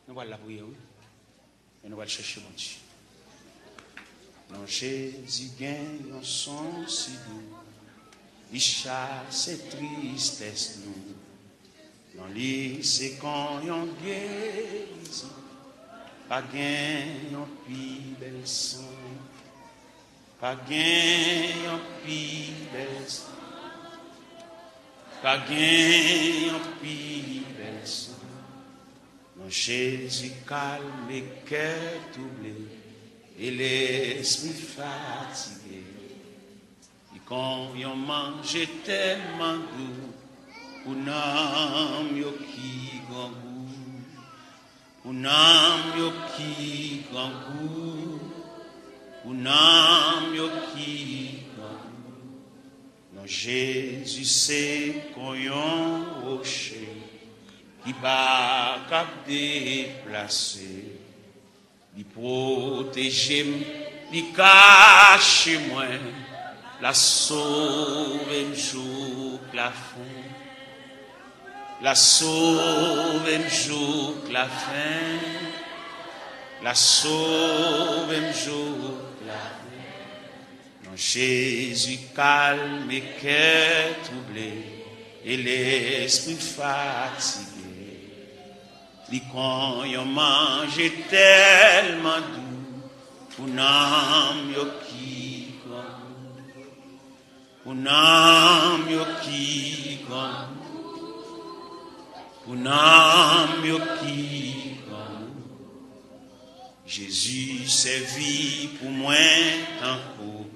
Nous allons la prier, oui. Et nous allons chercher mon Dieu. Non, Jésus gagne un son si doux. Il chasse et tristesse nous. Non, lui, c'est quand on guérit. Pas gagne un plus bel son. Pas gagne un plus bel son. Pas gagne un plus bel son. Non, Jésus calme les cœurs troublés et l'esprit fatigué. Et quand on mange tellement doux, un âme qui grand goût, un âme qui grand goût, un âme qui grand goût. Non, Jésus c'est qu'on yon rocher qui va cap déplacer. Il protège, il cache moi, la sauve un jour la fin, la sauve un jour la fin, la sauve un jour la fin. Non, Jésus calme et cœur troublé et l'esprit fatigué. Li quand yon mange tellement doux, un âme yo qui grand, un âme yo qui grand, un âme yo qui grand. Jésus servit pour moi tant pour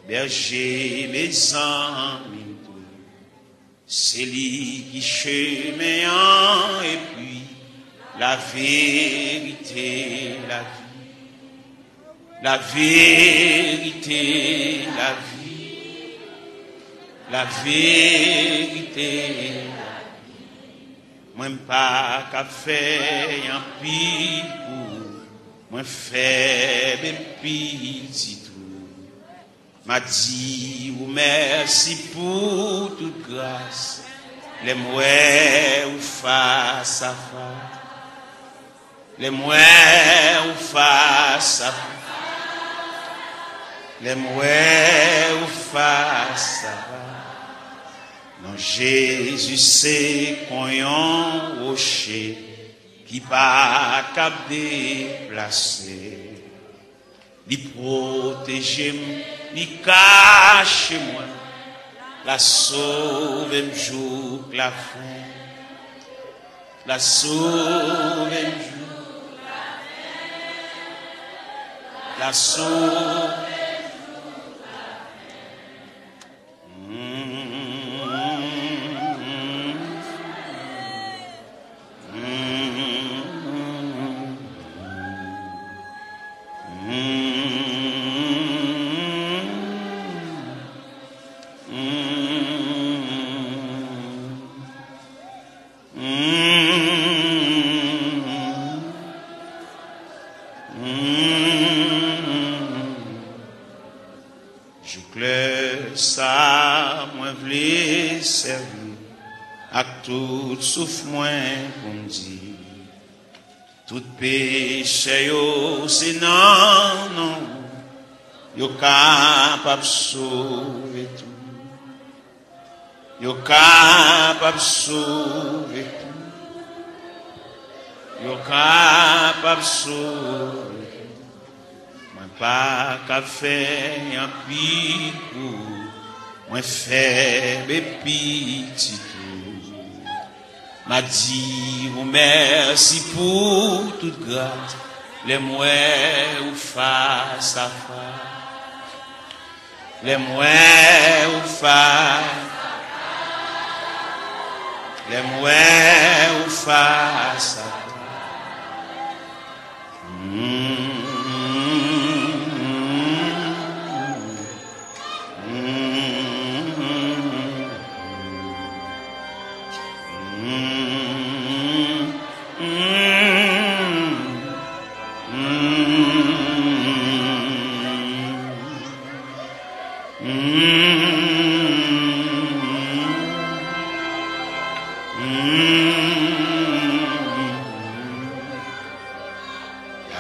berger mes amis. C'est lui qui chemin et puis la vérité, la vie, la vérité, la vie, la vérité, la vie. Moi pas qu'à faire un pis pour, moi faible petit tout. M'a dit ou merci pour toute grâce, les mouets ou face à face. Les mouets ou face à les mouets ou face à non, Jésus c'est qu'on yon rocher qui pas cap déplacer. Il protège, il cache moi, la sauve un jour la fin, la sauve un jour. La sauve. Tout souffre moins pour me dire, tout péché yo c'est non, non, yo capable sauver tout, yo capable sauver tout, yo capable sauver tout. Moi pas qu'à faire un picou, moi faible petit. M'a dit ou merci pour toute grâce, les mouets ou face à face, les mouets ou face, les mouets ou face à face.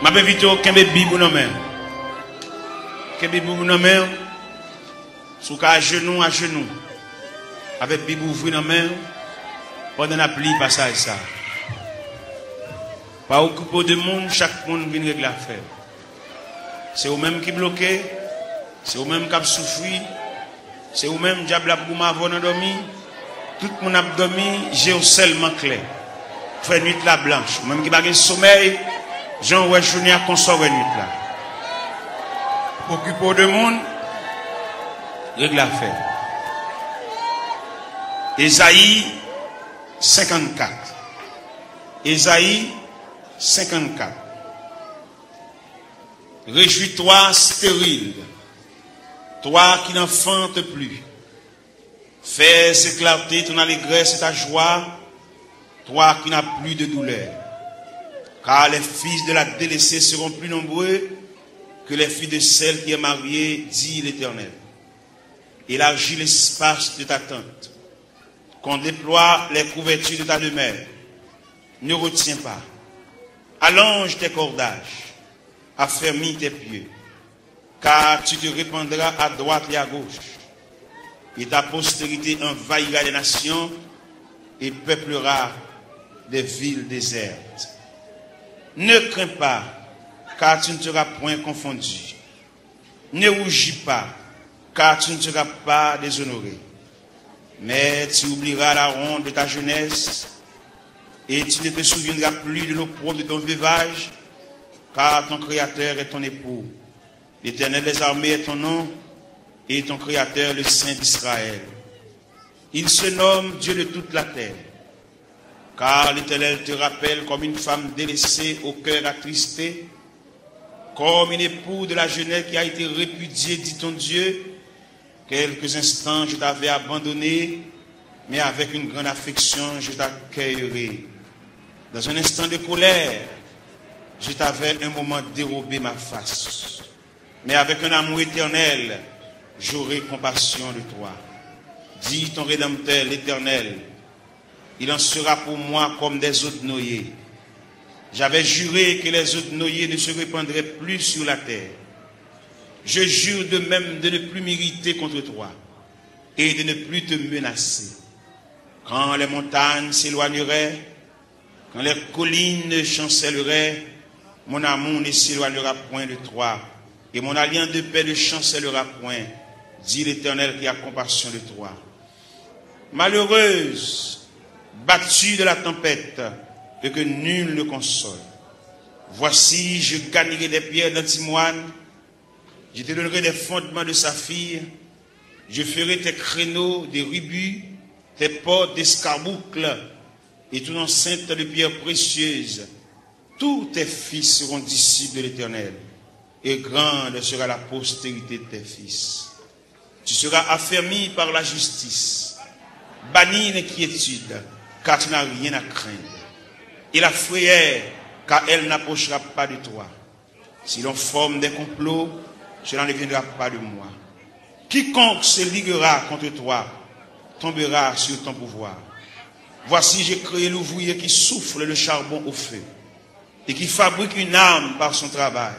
Ma invite au Kembe Bibou non mais. Kembe Bibou non mais. Sous à genoux. Avec Bibou ouvri non mais. Pendant la pluie passage ça. Pas occupé de monde, chaque monde vient régler l'affaire. C'est eux-mêmes qui bloquent, c'est eux-mêmes qui souffrent, c'est eux-mêmes qui ont m'avoir dormi. Tout le monde a dormi, j'ai seulement clair. Fait nuit la blanche, même qui n'a pas de sommeil. Jean ouais journée à consort nuit là. Occupé de monde, règle l'affaire. Ésaïe 54. Ésaïe 54. Réjouis-toi stérile, toi qui n'enfantes plus. Fais éclater ton allégresse et ta joie, toi qui n'as plus de douleur. Car les fils de la délaissée seront plus nombreux que les filles de celle qui est mariée, dit l'Éternel. Élargis l'espace de ta tente, qu'on déploie les couvertures de ta demeure. Ne retiens pas. Allonge tes cordages, affermis tes pieds, car tu te répandras à droite et à gauche, et ta postérité envahira les nations et peuplera des villes désertes. Ne crains pas, car tu ne seras point confondu. Ne rougis pas, car tu ne seras pas déshonoré. Mais tu oublieras la honte de ta jeunesse, et tu ne te souviendras plus de l'opprobre de ton veuvage, car ton Créateur est ton époux. L'Éternel des armées est ton nom, et ton Créateur le Saint d'Israël. Il se nomme Dieu de toute la terre, car l'Éternel te rappelle comme une femme délaissée au cœur attristé, comme une époux de la jeunesse qui a été répudiée, dit ton Dieu. Quelques instants je t'avais abandonné, mais avec une grande affection je t'accueillerai. Dans un instant de colère, je t'avais un moment dérobé ma face. Mais avec un amour éternel, j'aurai compassion de toi. Dis ton Rédempteur, l'Éternel, il en sera pour moi comme des eaux de noyer. J'avais juré que les eaux de noyer ne se répandraient plus sur la terre. Je jure de même de ne plus m'irriter contre toi et de ne plus te menacer. Quand les montagnes s'éloigneraient, quand les collines chancelleraient, mon amour ne s'éloignera point de toi, et mon alliance de paix ne chancellera point, dit l'Éternel qui a compassion de toi. Malheureuse, battue de la tempête, et que nul ne console. Voici, je gagnerai des pierres d'antimoine, je te donnerai des fondements de saphir, je ferai tes créneaux des rubis, tes portes d'escarboucles, et ton enceinte de pierres précieuses. Tous tes fils seront disciples de l'Éternel, et grande sera la postérité de tes fils. Tu seras affermi par la justice, banni l'inquiétude, car tu n'as rien à craindre. Et la frayeur, car elle n'approchera pas de toi. Si l'on forme des complots, cela ne viendra pas de moi. Quiconque se liguera contre toi tombera sur ton pouvoir. Voici, j'ai créé l'ouvrier qui souffle le charbon au feu et qui fabrique une arme par son travail.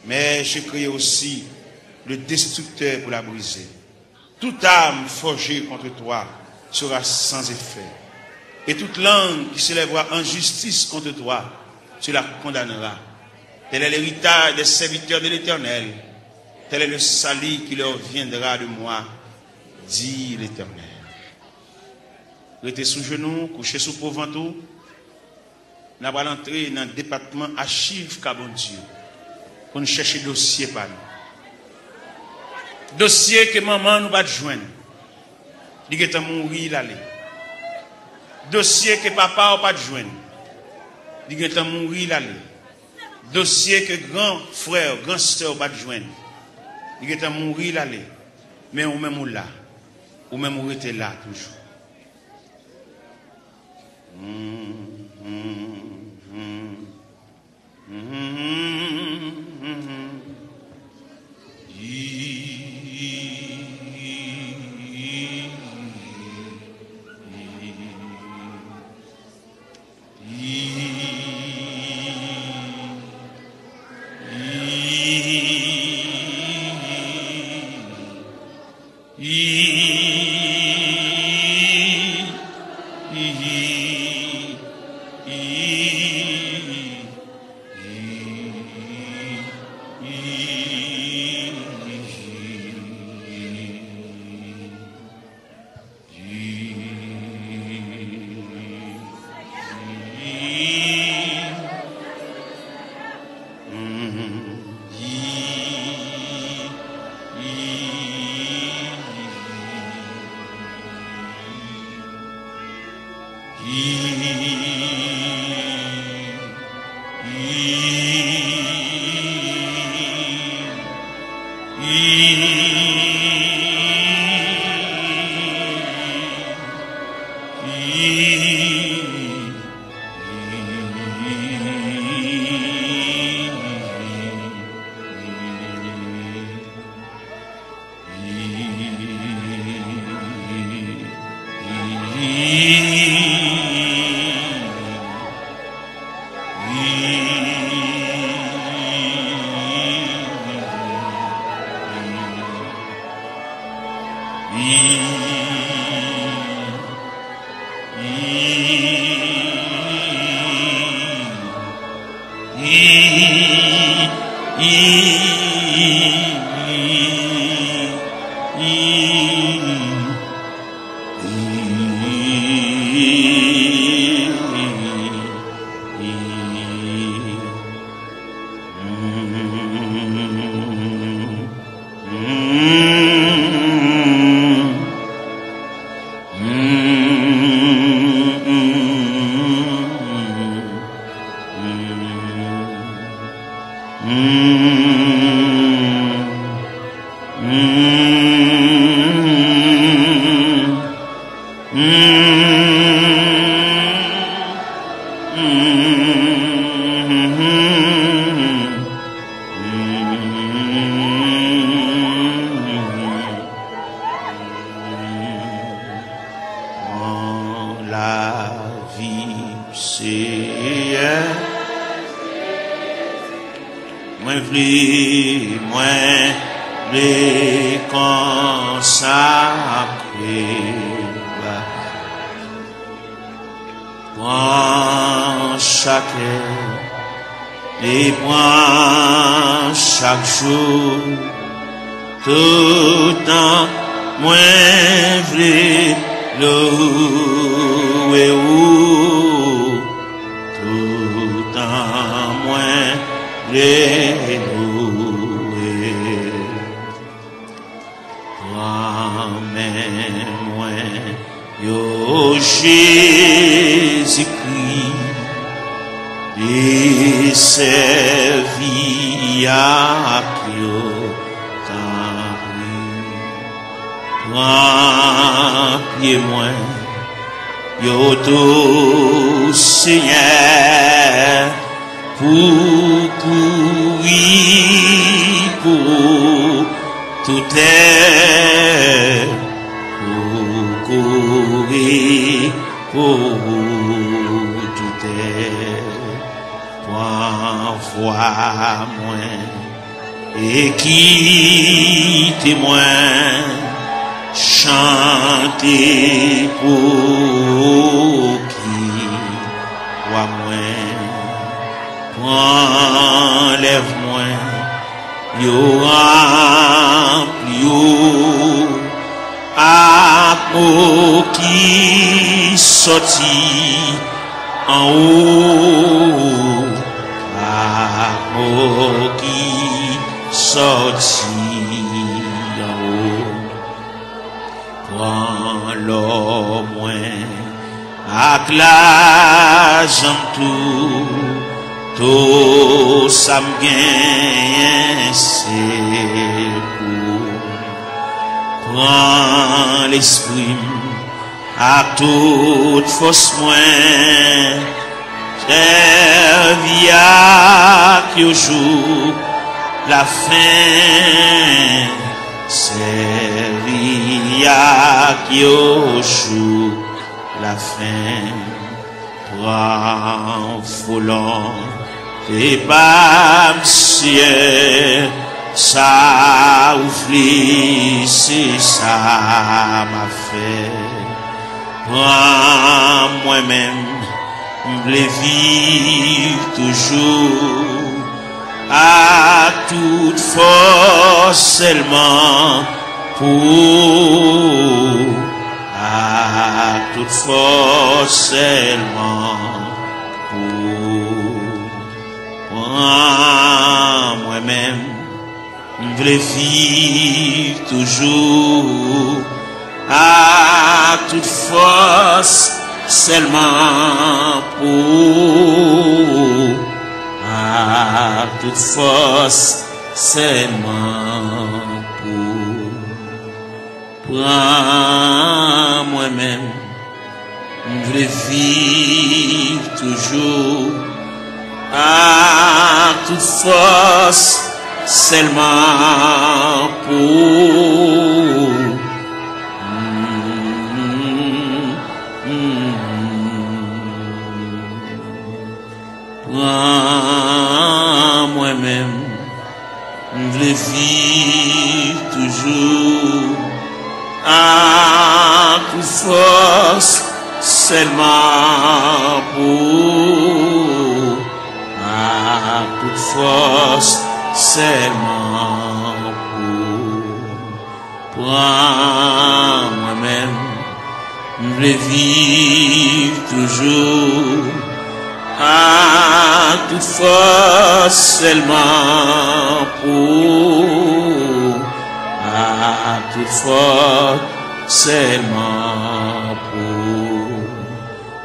Mais j'ai créé aussi le destructeur pour la briser. Toute arme forgée contre toi sera sans effet. Et toute langue qui s'élèvera en justice contre toi, tu la condamneras. Tel est l'héritage des serviteurs de l'Éternel. Tel est le salut qui leur viendra de moi, dit l'Éternel. Restez sous genoux, couchez sous pauvre-ventou. Nous allons entrer dans le département archives Cabon Dieu pour nous chercher dossier par nous. Dossier que maman nous va joindre. Il est mourir l'aller. Dossier que papa n'a pas joindre. Il est mourir l'aller. Dossier que grand frère, grand soeur n'a pas joindre. Il est mourir l'aller. Mais ou même là. Ou même ou était là toujours. Toute force moins servia qui au jour la fin servia qui au jour la fin toi volant et pas ciel ça ouvrit c'est ça m'a fait moi-même, je veux vivre toujours à toute force seulement pour à toute force seulement pour moi-même, je veux vivre toujours à toute force, seulement pour, à toute force, seulement pour. Prends moi-même, je veux vivre toujours à toute force, seulement pour. Prends moi-même, je veux vivre toujours à toute force, seulement pour, à toute force, seulement pour. Prends moi-même, je veux vivre toujours à toute force, seulement pour, à toute force, seulement pour.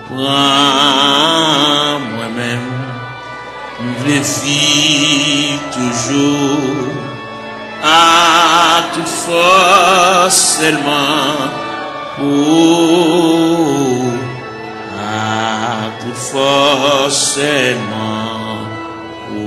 Prends moi-même, je veux vivre toujours à toute force, seulement pour, à toute force, seulement pour.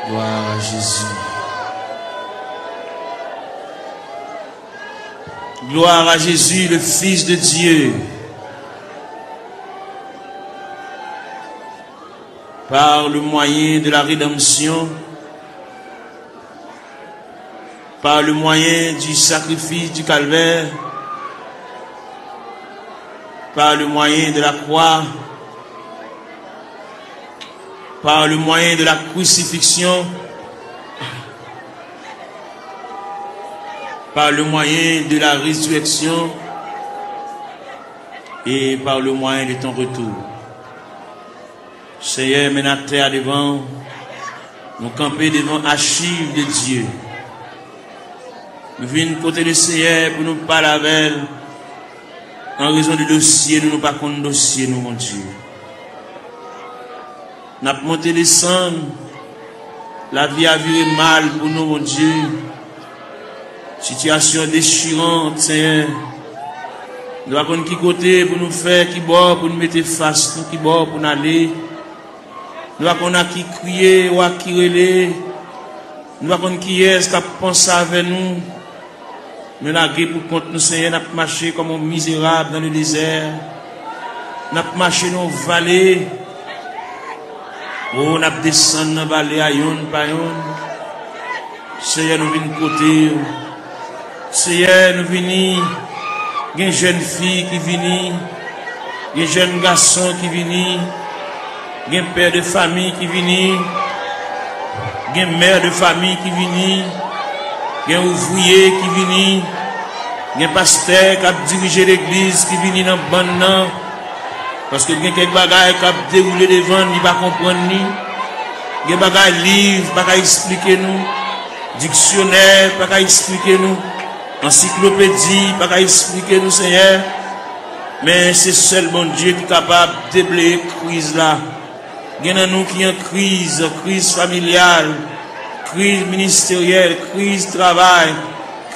Gloire à Jésus. Gloire à Jésus, le Fils de Dieu. Par le moyen de la rédemption, par le moyen du sacrifice du calvaire, par le moyen de la croix, par le moyen de la crucifixion, par le moyen de la résurrection et par le moyen de ton retour. Seigneur, mets notre terre devant, nous camper devant l'archive de Dieu. Nous venons côté le Seigneur pour nous parler avec elle. En raison du dossier, nous ne pas contre dossier, nous, mon Dieu. Nous avons monté les cendres. La vie a viré mal pour nous, mon Dieu. Situation déchirante, Seigneur. Nous avons qui côté pour nous faire, qui bord pour nous mettre face, nous qui bord pour nous aller. Nous avons qui crier ou qui relais. Nous avons qui est-ce qui a pensé avec nous. Nous avons pour compte nous, Seigneur, nous avons marché comme un misérable dans le désert. Nous avons marché dans les vallées. Oh, nous avons descendu dans les vallées à yon par yon. Seigneur, nous venons côté. Seigneur, nous venons. Il y a une jeune fille qui vient. Il y a un jeune garçon qui vient. Il y a un père de famille qui vient. Il y a une mère de famille qui vient. Il y a un ouvrier qui vient. Il y a un pasteur qui a dirigé l'église qui vient dans le banc. Parce que il y a quelques bagages qui a déroulé devant, il ne va pas comprendre. Il y a des bagages livres, il ne va pas expliquer nous. Dictionnaire, il ne va pas expliquer nous. Encyclopédie, il ne va pas expliquer nous, Seigneur. Mais c'est seul bon Dieu qui est capable de déblayer la crise là. Il y a nous qui ont crise familiale, crise ministérielle, crise travail,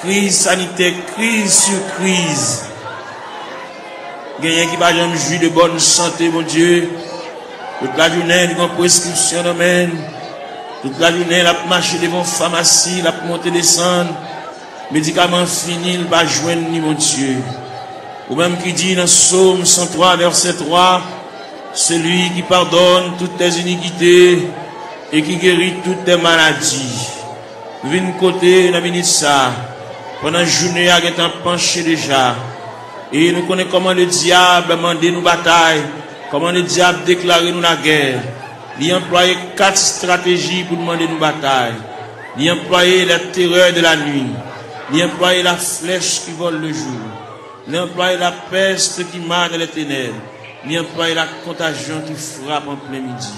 crise sanitaire, crise sur crise. Il y a qui va jamais jouir de bonne santé, mon Dieu. Toute la journée, il y a une prescription d'amène. Toute la journée, il a marché devant la pharmacie, il a monté descendre. médicament fini, il va joindre ni mon Dieu. Ou même qui dit dans Psaume 103, verset 3, celui qui pardonne toutes tes iniquités et qui guérit toutes tes maladies. Nous venons côté, nous venons ça. Pendant la journée, il est penché déjà. Et nous connaissons comment le diable a demandé nous bataille, comment le diable a déclaré nous la guerre. Il a employé 4 stratégies pour demander nous bataille. Il a employé la terreur de la nuit. Il a employé la flèche qui vole le jour. Il a employé la peste qui marche dans les ténèbres. Il a employé la contagion qui frappe en plein midi.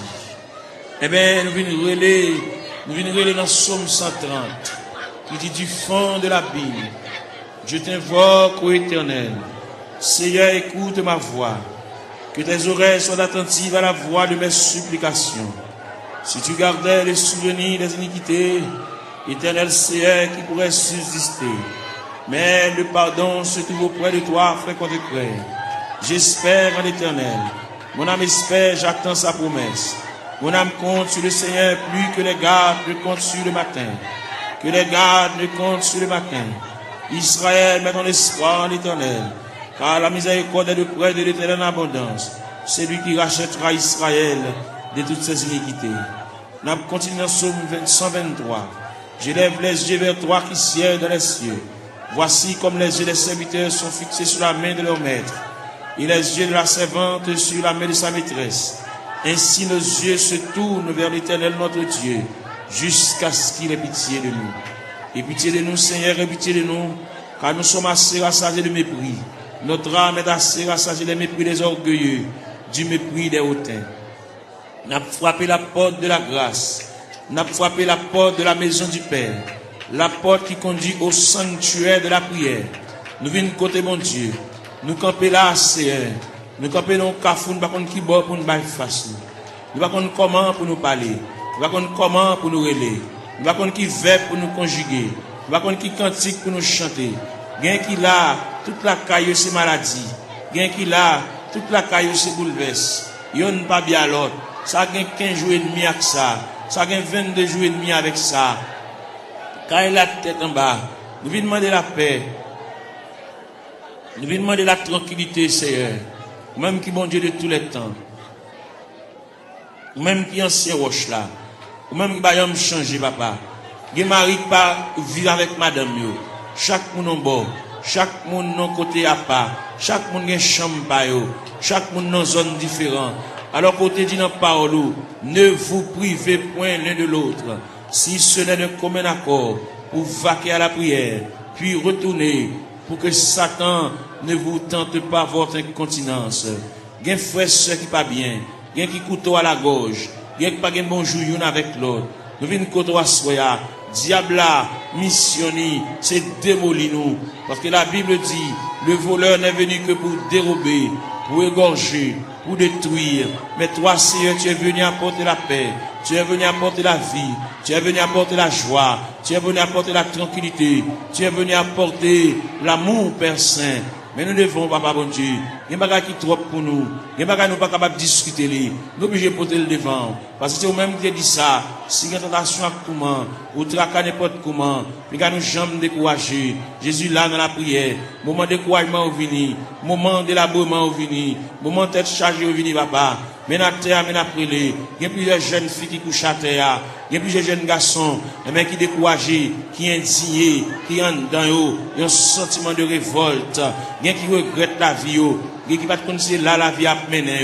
Eh bien, nous venons relayer dans Psaume 130, qui dit du fond de l'abîme, je t'invoque, ô Éternel. Seigneur, écoute ma voix. Que tes oreilles soient attentives à la voix de mes supplications. Si tu gardais les souvenirs des iniquités, Éternel Seigneur, qui pourrait subsister. Mais le pardon se trouve auprès de toi, frère contre frère. J'espère en l'Éternel. Mon âme espère, j'attends sa promesse. Mon âme compte sur le Seigneur plus que les gardes ne comptent sur le matin. Que les gardes ne comptent sur le matin. Israël, met ton espoir en l'Éternel. Car la miséricorde est de près de l'Éternel en abondance. C'est lui qui rachètera Israël de toutes ses iniquités. Nous continuons dans Psaume 123. J'élève les yeux vers toi qui sièges dans les cieux. Voici comme les yeux des serviteurs sont fixés sur la main de leur maître, et les yeux de la servante sur la main de sa maîtresse. Ainsi nos yeux se tournent vers l'Éternel notre Dieu, jusqu'à ce qu'il ait pitié de nous. Et pitié de nous, Seigneur, et pitié de nous, car nous sommes assez rassasiés de mépris. Notre âme est assez rassasiée des mépris des orgueilleux, du mépris des hautains. N'a frappé la porte de la grâce, n'a frappé la porte de la maison du Père, la porte qui conduit au sanctuaire de la prière. Nous venons côté mon Dieu, nous camper là, Seigneur. Nous camper dans le cafou, nous ne savons pas qui bord pour nous faire face. Nous ne savons pas comment pour nous parler. Nous ne savons pas comment pour nous relayer. Nous ne savons pas qui verbe pour nous conjuguer. Nous ne savons pas qui cantique pour nous chanter. Gain qui là, toute la caille c'est maladie. Gain qui là, toute la caille c'est bouleverse. Yon pas bien l'autre. Ça gagne 15 jours et demi avec ça. Ça gagne 22 jours et demi avec ça. Quand il a la tête en bas, nous venons demander la paix. Nous venons demander la tranquillité, Seigneur. Même qui bon Dieu de tous les temps. Même qui ancien roche là. Même qui va me changer, papa. Qui mari pas vivre avec madame yo. Chaque monde en bord. Chaque monde non côté à part. Chaque monde a chambre pa yo. Chaque monde dans zone différente. Alors côté dit dans parole, ne vous privez point l'un de l'autre. Si ce n'est de commun accord pour vaquer à la prière, puis retourner pour que Satan ne vous tente pas votre incontinence. Gen frère soeur qui pas bien, gen qui couteau à la gorge, gen qui pas gen bonjour yon avec l'autre. Nous venons couteau à soya, diable là, missionné, c'est démolir nous. Parce que la Bible dit, le voleur n'est venu que pour dérober, pour égorger, pour détruire. Mais toi, Seigneur, tu es venu apporter la paix. Tu es venu apporter la vie. Tu es venu apporter la joie. Tu es venu apporter la tranquillité. Tu es venu apporter l'amour, Père Saint. Mais nous devons, papa bon Dieu, il y a des bagages qui trop pour nous. Il y a des bagages qui nous pas capables de discuter. Nous sommes obligés de porter le devant. Parce que c'est vous-même qui dit ça. Si il y a une tentation à comment, ou traquer n'importe comment, puis nous jamais décourager. Jésus là dans la prière. Moment de découragement au vini. Moment d'élaboration au vini. Moment de tête chargée au vini, papa. Mais na terre, mais na prélé. Il y a plusieurs jeunes filles qui couchent à terre. Il y a plusieurs jeunes garçons, mais qui découragés, qui indignés, qui ont dans eux, un sentiment de révolte. Il y a qui regrettent la vie. Il y a qui ne connaissent pas là la vie à mener.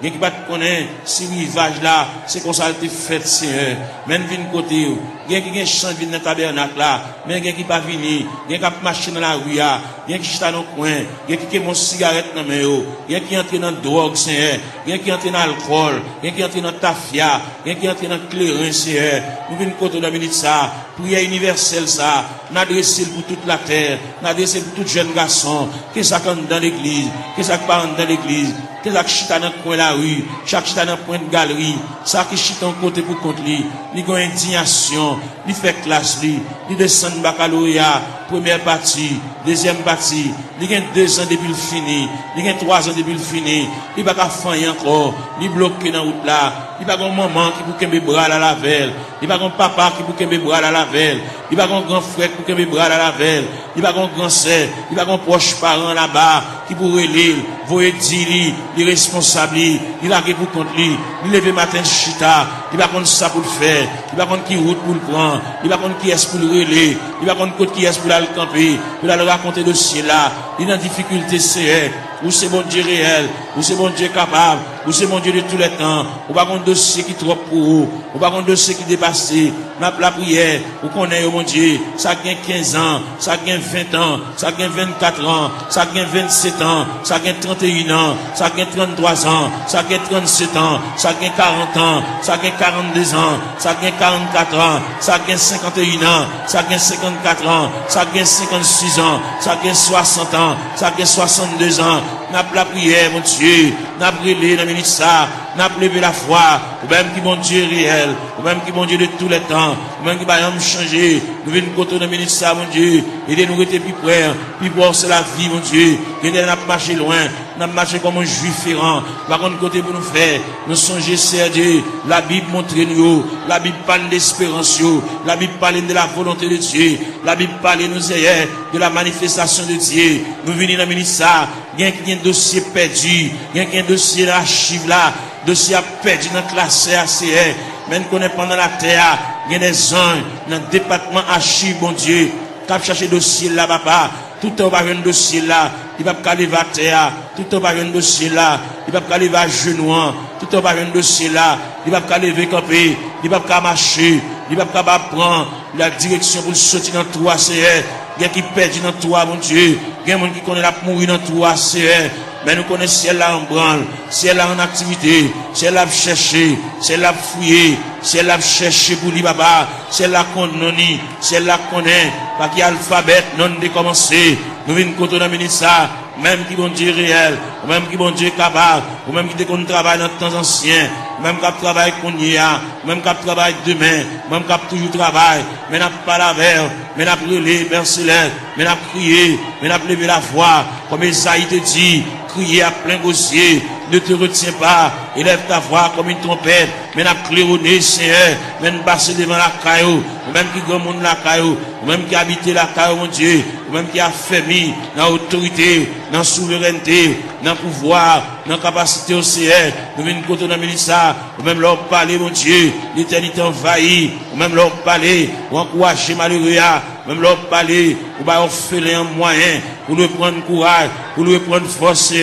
Il y a qui ne connaissent pas ce rivage là, c'est comme ça que fait, Seigneur. Même vin côté. Il y a qui chante dans le tabernacle là, mais il y a qui pas venir. Il y a qui marche dans la rue. Il y a qui chita dans le coin. Il y a qui mon cigarette dans la main. Il y a qui entre dans la drogue, Seigneur. Il y a qui entre dans l'alcool. Il y a qui entre dans la tafia. Il y a qui entre dans le clairin, Seigneur. Nous venons côté de la minute ça. Prière universelle ça. N'adresser pour toute la terre. N'adresser pour tout jeune garçon. Qu'est-ce ça dans l'église? Qu'est-ce ça parle dans l'église? que chaque chita dans coin la rue, chaque chita dans point de galerie, ça qui chita en côté pour contre lui, il a indignation, il fait classe lui, il descend baccalauréat, première partie, deuxième partie, il a 2 ans depuis le fini, il a 3 ans depuis le fini, il va pas faire encore, il bloqué dans la route là, il va pas un maman qui pour qu'un bras à la velle, il va pas un papa qui pour qu'un bras à la velle, il va pas un grand frère pour qu'un bras à la velle, il va pas un grand sœur, il va pas un proche parent là-bas qui pourrait l'île, voyer dire les responsables, il a pour contre lui, il lever matin chita, il va contre ça pour le faire, il va contre qui route pour le prendre, il va contre qui est pour le relais, il va contre qui est pour le camper, pour le raconter de là, il a une difficulté c'est ou c'est bon Dieu réel, ou c'est bon Dieu capable, ou c'est bon Dieu de tous les temps, ou pas un dossier qui est trop pour vous, ou pas un dossier qui dépasse, la prière, ou qu'on est, mon Dieu, ça gagne 15 ans, ça gagne 20 ans, ça gagne 24 ans, ça gagne 27 ans, ça gagne 31 ans, ça gagne 33 ans, ça gagne 37 ans, ça gagne 40 ans, ça gagne 42 ans, ça gagne 44 ans, ça gagne 51 ans, ça gagne 54 ans, ça gagne 56 ans, ça gagne 60 ans, ça gagne 62 ans, n'a pas la prière, mon Dieu, n'a pas brûlé dans minute ça, n'a pas levé la foi, ou même qui bon Dieu réel, ou même qui bon Dieu de tous les temps, ou même qui va me changer, nous venons côté dans minute ça, mon Dieu, et nous rester plus près, puis voir c'est la vie, mon Dieu, et nous n'a pas marché loin, n'a pas marché comme un juif errant, par contre côté pour nous faire, nous songer, c'est Dieu, la Bible montre nous, la Bible parle d'espérance, la Bible parle de la volonté de Dieu, la Bible parle nous hier de la manifestation de Dieu, nous venons dans minute ça, il y a un dossier perdu, il y a un dossier d'archive là, dossier perdu dans la classe ACR, même qu'on est pendant la terre, il y a des anges dans le département archive, bon Dieu, qui a cherché dossier là, papa, tout le temps va un dossier là, il va pas aller à terre, tout le temps va un dossier là, il va pas aller à genoux, tout le temps va un dossier là, il va pas lever camper, il va pas marcher, il va pas prendre la direction pour sortir dans tout ACR, il y a qui perdu dans toi, mon Dieu, il y a des gens qui connaissent la mourir dans tout ACR. Mais nous connaissons si elle là en branle, si elle là en activité, si elle là chercher, si elle là fouiller, si elle là chercher pour lui papa, si elle là connaît, si elle là connaît, pas qu'il y a alphabet non décommencé, nous venons côté dans minute ça, même qui bon Dieu réel, ou même qui bon Dieu capable, ou même qui qu'on travaille dans le temps ancien, même qui travaille qu'on y a, même qui travaille demain, même qui toujours travaille, mais n'a pas la verre, mais n'a brûlé, Père Céleste, mais n'a crié, mais n'a levé la voix, comme Esaïe te dit, crier à plein gosier, ne te retiens pas, élève ta voix comme une trompette, mais n'a claironné, Seigneur, même passer devant la caillou, ou même qui grand monde la caillou, ou même qui habite la caillou, mon Dieu, ou même qui a fermé dans l'autorité, dans la souveraineté, dans le pouvoir, dans la capacité au Seigneur, nous venons côté dans le ça, ou même leur parler, mon Dieu, l'éternité envahie, ou même leur parler, ou encourager malheureux, même leur parler, ou bah faire un moyen, pour lui prendre courage, pour lui prendre force,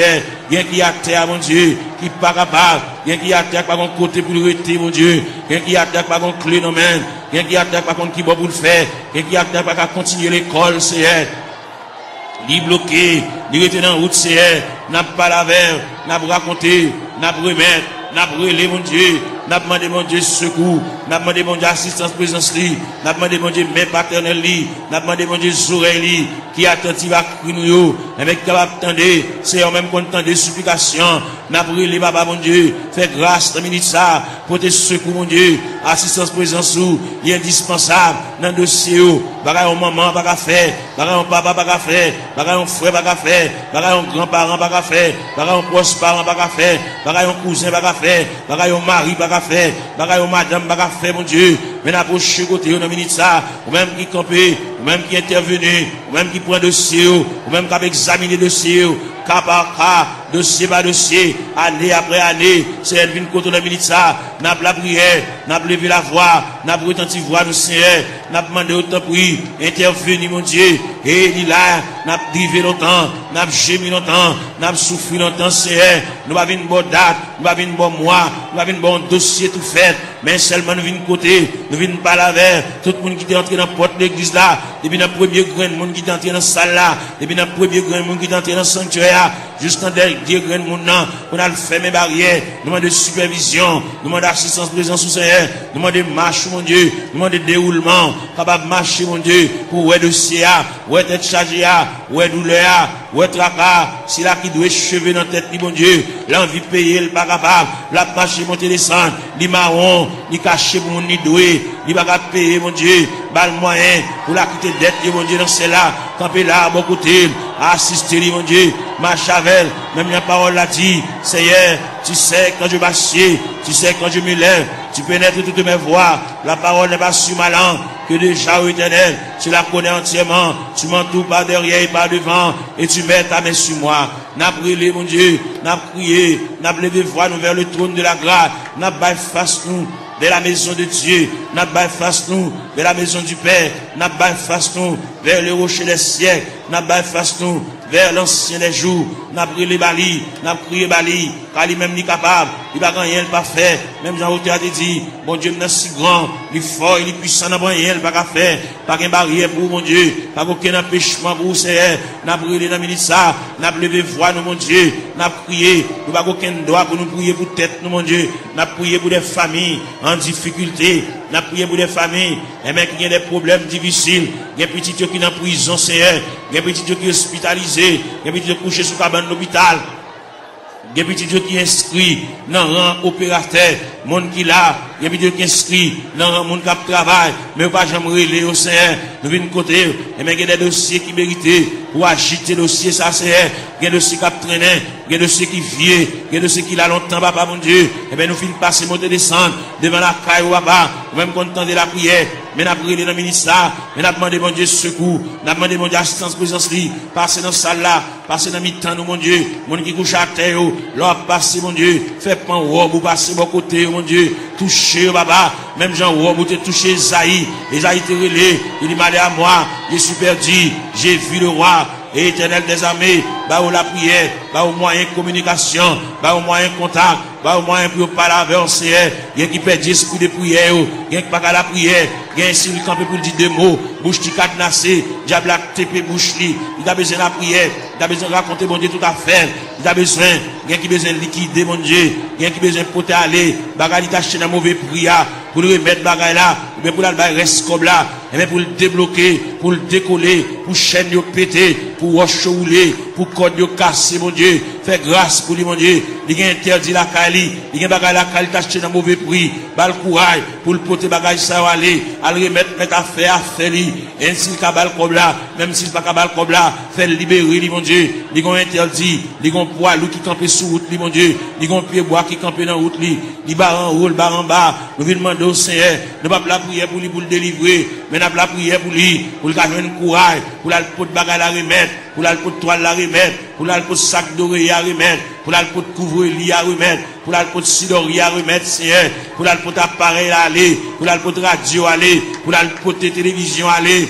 bien qu'il y a terre, mon Dieu, qui pas capable, bien qu'il y a terre, pas mon côté pour le rester, mon Dieu, bien qu'il y a terre, pas mon clé, non, même, bien qu'il y a terre, pas contre qui va pour le faire, bien qu'il y a terre, pas continuer l'école, c'est ni bloqué, ni rester dans la route, c'est n'a pas la verre, n'a pas raconté, n'a pas remettre, n'a pas relé, mon Dieu, n'a pas demandé, mon Dieu, secours, n'a pas demandé, mon Dieu, assistance, présence, n'a pas demandé, mon Dieu, main paternelle, n'a pas demandé, mon Dieu, oreilles, qui attentive à crier nous, et mec, capable d'attendre, c'est en même content des supplications, n'a pas relé, papa, mon Dieu, fais grâce, dans minute ça, pour tes secours, mon Dieu, assistance, présence, il est indispensable, dans le dossier, bagaille, maman, pas qu'à faire, bagaille, papa, pas qu'à faire, bagaille, frère, pas qu'à faire, bagaille, grand-parent, pas qu'à faire, bagaille, proche parent, pas qu'à faire, bagaille, cousin, pas qu'à faire, bagaille, mari, pas qu'à faire, bagaille, madame, pas qu'à faire, mon Dieu, mais n'approche côté, dans minute ça, ou même qui campé, ou même qui intervenu, ou même qui prend dossier, ou même qui a examiné dossier, cas par cas, dossier par dossier, année après année, c'est elle vient côté dans minute ça, n'a pas la prière, n'a pas levé la voix, n'a pas retenti voix du Seigneur, n'a pas demandé autant pour intervenir, mon Dieu, et il là, n'a pas drivé longtemps, n'a pas gémi longtemps, n'a pas souffert longtemps, Seigneur, nous avons une bonne date, nous avons une bonne mois, nous avons une bon dossier tout fait, mais seulement nous venons côté, nous venons pas la vers, tout le monde qui est entré dans la porte de l'église là, depuis le premier grand monde qui est entré dans la salle là, depuis le premier grand monde qui est entré dans le sanctuaire, jusqu'en dernier grain de monde, on a fait mes barrières, nous demandons de supervision, nous demandons d'assistance présence au Seigneur, nous demandons de marche, mon Dieu, nous demandons de déroulement, capable de marcher, mon Dieu, pour ouais dossier, ouais tête chargée, ouais douleur, ouais tracas, c'est là qui doit cheveux dans la tête, mon Dieu, l'envie de payer, le pas capable, la marcher, monter, descendre, ni marron, ni caché pour mon ni doué, ni pas capable payer, mon Dieu, bal moyen, pour la quitter dette, mon Dieu, dans celle-là, camper là, bon côté, assister, mon Dieu, marche avec, même la parole l'a dit, Seigneur, tu sais quand je m'assieds, tu sais quand je me lève, tu pénètres toutes mes voies, la parole n'est pas sur ma langue, que déjà, ô Éternel, tu la connais entièrement, tu m'entoures par derrière et par devant, et tu mets ta main sur moi. N'a brûlé, mon Dieu, n'a prié, n'a levé voix nous vers le trône de la grâce, n'a baillé face nous vers la maison de Dieu, n'a baillé face nous vers la maison du Père, n'a baillé face nous vers le rocher des siècles, n'a baillé face nous vers l'ancien des jours, n'a brûlé Bali, n'a prié Bali, car lui-même n'est capable, il va rien pas faire, même Jean-Auteur a dit, mon Dieu, il est si grand, il est fort, il est puissant, n'a rien pas faire, pas qu'une barrière pour mon Dieu, pas aucun empêchement pour Seigneur, n'a brûlé dans le ministère, n'a levé voix, nous, mon Dieu, n'a prié, nous pas aucun droit pour nous prier pour tête, nous, mon Dieu, n'a prié pour des familles en difficulté, n'a prié pour des familles, et même qui ont des problèmes difficiles, il y a des petits qui sont en prison, Seigneur, il y a des petits qui sont hospitalisés, il y a des petits qui sont couchés sous cabane de l'hôpital, il y a des petits qui sont inscrits dans le rang opérateur, monde qui là, il y a des petits qui sont inscrits dans le rang monde qui travaille, mais pas jamais relé au Seigneur, nous venons côté, et même il y a des dossiers qui méritent pour agiter le dossier, ça Seigneur, il y a des dossiers qui traînent, il y a des dossiers qui viennent, il y a des dossiers qui là longtemps, papa mon Dieu, et bien nous finissons passer, monter, descendre, devant la caille, papa, même content de la prière, mais n'a prié dans le ministère, mais n'a demandé mon Dieu secours, n'a demandé mon Dieu assistance présence li, passer dans cette salle là, passer dans mi-temps nous mon Dieu, mon qui couche à terre, l'or passer mon Dieu, fait pan robe ou passer bon côté mon Dieu, toucher papa, même Jean robe ou te toucher Esaïe, Esaïe te relé, il dit malé à moi, je suis perdu, j'ai vu le roi, et Éternel des armées, bah au la prière, bah au moyen de communication, bah au moyen de contact, bah au moyen pour parler avec le Seigneur, il y a qui perd l'esprit de prière, il y a qui pas à la prière, il y a un s'il campé pour dire deux mots, bouche qui cadenassé, diable TP bouche li, il a besoin de la prière, il a besoin de raconter mon Dieu tout à fait, il a besoin, il y a qui besoin de liquider mon Dieu, il y a qui besoin de porter aller, bagarre d'acheter dans mauvais prix, pour le remettre bagarre là, mais pour la reste comme là, et bien pour le débloquer, pour le décoller, pour chaîne de péter, pour roche rouler, pour code de casser, mon Dieu, fais grâce pour lui, mon Dieu, il a interdit la Kali, il y a bagarre la Kali t'acheter dans mauvais prix, bal courage, pour le porter bagarre ça aller, à le remettre, mettre à faire lui, et s'il cabal comme là, même s'il pas cabal comme là, fait libérer lui, mon Dieu, il a interdit, il a poids, qui campait sous route, lui, mon Dieu, il a pied bois qui campait dans route, lui, il bar en haut, le bar en bas, nous venons demander au Seigneur, ne pas la prière pour lui, pour le délivrer, mais n'a pas la prière pour lui, pour le gagner un courage, pour la pot de bagarre la remettre, pour la pot de toile la remettre, pour la pot de sac d'oreille à remettre, pour la pot de couvre-lit à remettre, pour la pot de sidori à remettre, Seigneur, pour la pot d'appareil à aller, pour la pot de radio à aller, pour la pot de télévision à aller,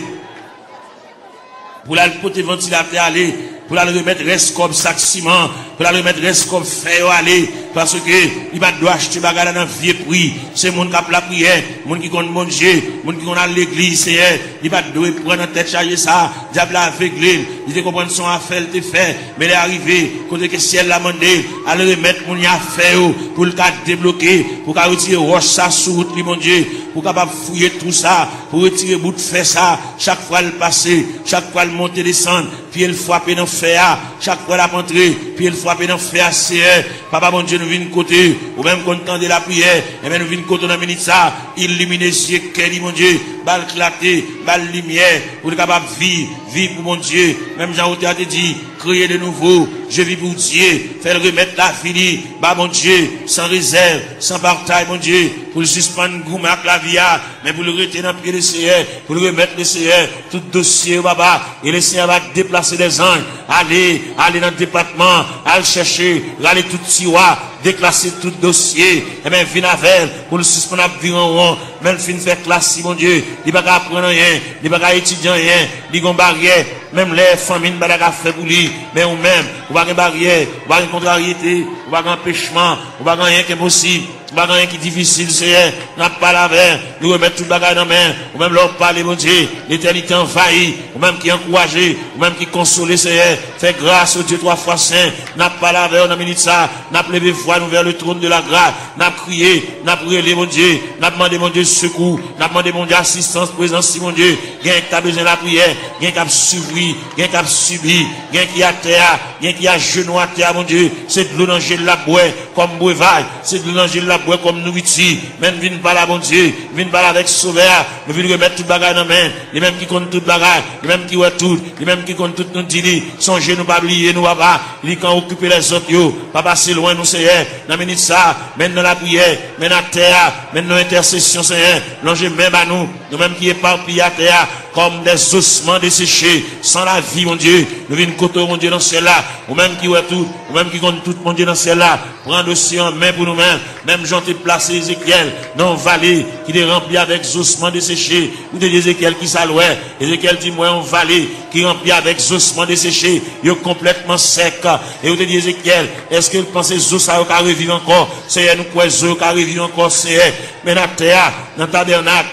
pour la pot de ventilateur à aller, pour la remettre reste comme sac ciment, pour la remettre reste comme fer à aller, parce que il va doit acheter bagarre dans vieux prix, c'est mon qui a la prière, mon qui compte mon Dieu, mon qui compte à l'église, Seigneur, il va devoir prendre en tête charger ça, diable aveuglé, il te comprend son affaire, te fait, mais il est arrivé, côté que ciel l'a demandé, à le remettre mon affaire, pour le cas débloquer, pour qu'à retirer roche ça sous route, mon Dieu, pour capable fouiller tout ça, pour retirer bout de fer ça, chaque fois le passer, chaque fois le monter, descendre, puis il frapper dans fer, chaque fois la rentrer, puis il frapper dans fer, Seigneur, papa mon Dieu, nous venons côté, ou même content de la prière, et bien nous venons côté dans le ministère, illuminer les yeux, mon Dieu, balle clarté, balle lumière, pour être capable de vivre pour mon Dieu, même Jean-Auteur a dit, créer de nouveau, je vis pour Dieu, faire remettre la fini, bah mon Dieu, sans réserve, sans partage, mon Dieu, pour le suspendre, gourmet avec la vie, mais pour le retenir dans le pied du Seigneur, pour le remettre le Seigneur, tout dossier, papa, et le Seigneur va déplacer des anges, aller dans le département, aller chercher, aller tout tiroir, déclasser tout dossier, et bien, venir avec, pour le suspendre, venir en rond, même fin faire classe, mon Dieu, il va pas apprendre rien, il va pas étudier rien, il va pas barrière, même les familles, il va pas faire pour lui, mais ou même, ou pas une barrière, ou pas une contrariété, ou pas un empêchement, ou pas rien qui est possible, Bagay qui difficile, Seigneur, n'a pas la veine, nous remettre tout bagay dans la main, ou même leur parler, mon Dieu, l'éternité envahie, ou même qui encourage, ou même qui console, Seigneur, fait grâce au Dieu 3 fois saint, n'a pas la veine, on a mis ça, n'a pas levé foi, nous vers le trône de la grâce, n'a crié, n'a prié, mon Dieu, n'a demandé, mon Dieu, secours, n'a demandé, mon Dieu, assistance, présence, si mon Dieu, gain qui a besoin de la prière, gain qui a subi, gain qui a subi, gain qui a terre, gain qui a genou à terre, mon Dieu, c'est de l'eau dans le la bois, comme breuvage, c'est de l'eau dans le la bois comme nourriture, même viens pas là, bon Dieu, viens pas là avec sauveur, nous venons remettre tout bagage dans la main, les mêmes qui comptent tout bagage, les mêmes qui voient tout, les mêmes qui comptent tout nous dit, songez nous pas oublier, nous papa, ils quand occuper les autres, yo, pas passer loin, nous Seigneur, dans minute ça, maintenant la prière, maintenant la terre, maintenant l'intercession, Seigneur, longez même à nous, nous-mêmes qui éparpillés à terre, comme des ossements desséchés, sans la vie, mon Dieu, nous venons côté, mon Dieu, dans celle-là, ou même qui voient tout, ou même qui comptent tout, mon Dieu, dans celle-là, prendre aussi en main pour nous-mêmes, même j'en t'ai placé Ézéchiel dans une vallée qui est remplie avec ossements desséchés, ou de Ézéchiel qui s'allouait, Ézéchiel dit moi une vallée qui est remplie avec ossements desséchés, il est complètement sec, et vous dit Ézéchiel, est-ce que vous pensez que ça va revivre encore, Seigneur, nous croyons que ça va revivre encore, Seigneur, mais dans la terre, dans le tabernacle,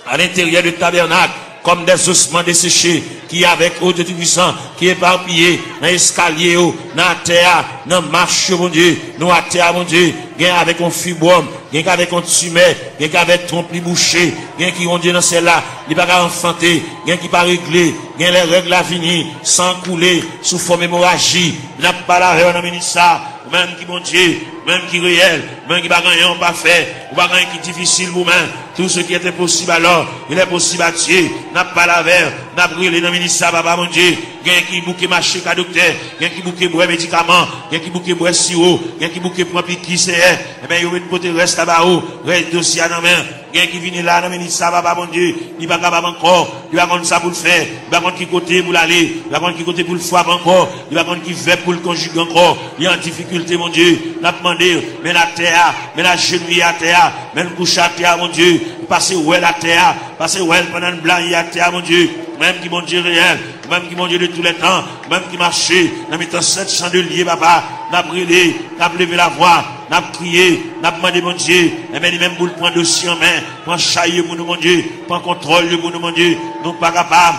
à l'intérieur du tabernacle, comme des ossements desséchés, qui avec eau de Tout-Puissant, qui est éparpillé, dans l'escalier, dans la terre, dans la marche, mon Dieu, nous à terre, mon Dieu, gain avec un fibrome, gain avec un tumeur, gain avec trompe bouché, gain qui ont Dieu dans celle-là, il pas qu'à enfanter, gain qui pas réglé, gain les règles à venir, sans couler, sous forme hémorragie, n'a pas la règle, on a ça, même qui bon Dieu, même qui réel, même qui pas gagné, pas fait, ou pas gagné qui difficile vous-même, tout ce qui était possible alors, il est possible à Dieu, n'a pas la verre, n'a brûlé dans le ministère, papa mon Dieu, gain qui bouquet marché qu'à docteur, gain qui bouquet boire médicaments, gain qui bouquet boire sirop, gain qui bouquet prend piqui c'est, eh ben, il y a une côté reste là-bas, reste dossier à la main, gain qui vient là dans le ministère, papa mon Dieu, il va capable encore, il va contre ça pour le faire, il va contre qui côté pour l'aller, il va contre qui côté pour le frapper encore, il va contre qui fait pour le conjuguer encore, il y a en difficulté, mon Dieu, n'a demandé, mais la terre, mais la genouille à terre, mais le couche à terre, mon Dieu, passer où est la terre, passer où est pendant le blanc à terre, mon Dieu, même qui mon Dieu réel, même qui mon Dieu de tous les temps, même qui marchait, dans mettant 7 chandeliers, papa, n'a brûlé, n'a levé la voix, n'a crié, n'a demandé mon Dieu, et même pour le prendre dossier en main, prendre chaille pour nous, mon Dieu, prendre contrôle pour nous, mon Dieu, nous pas capables.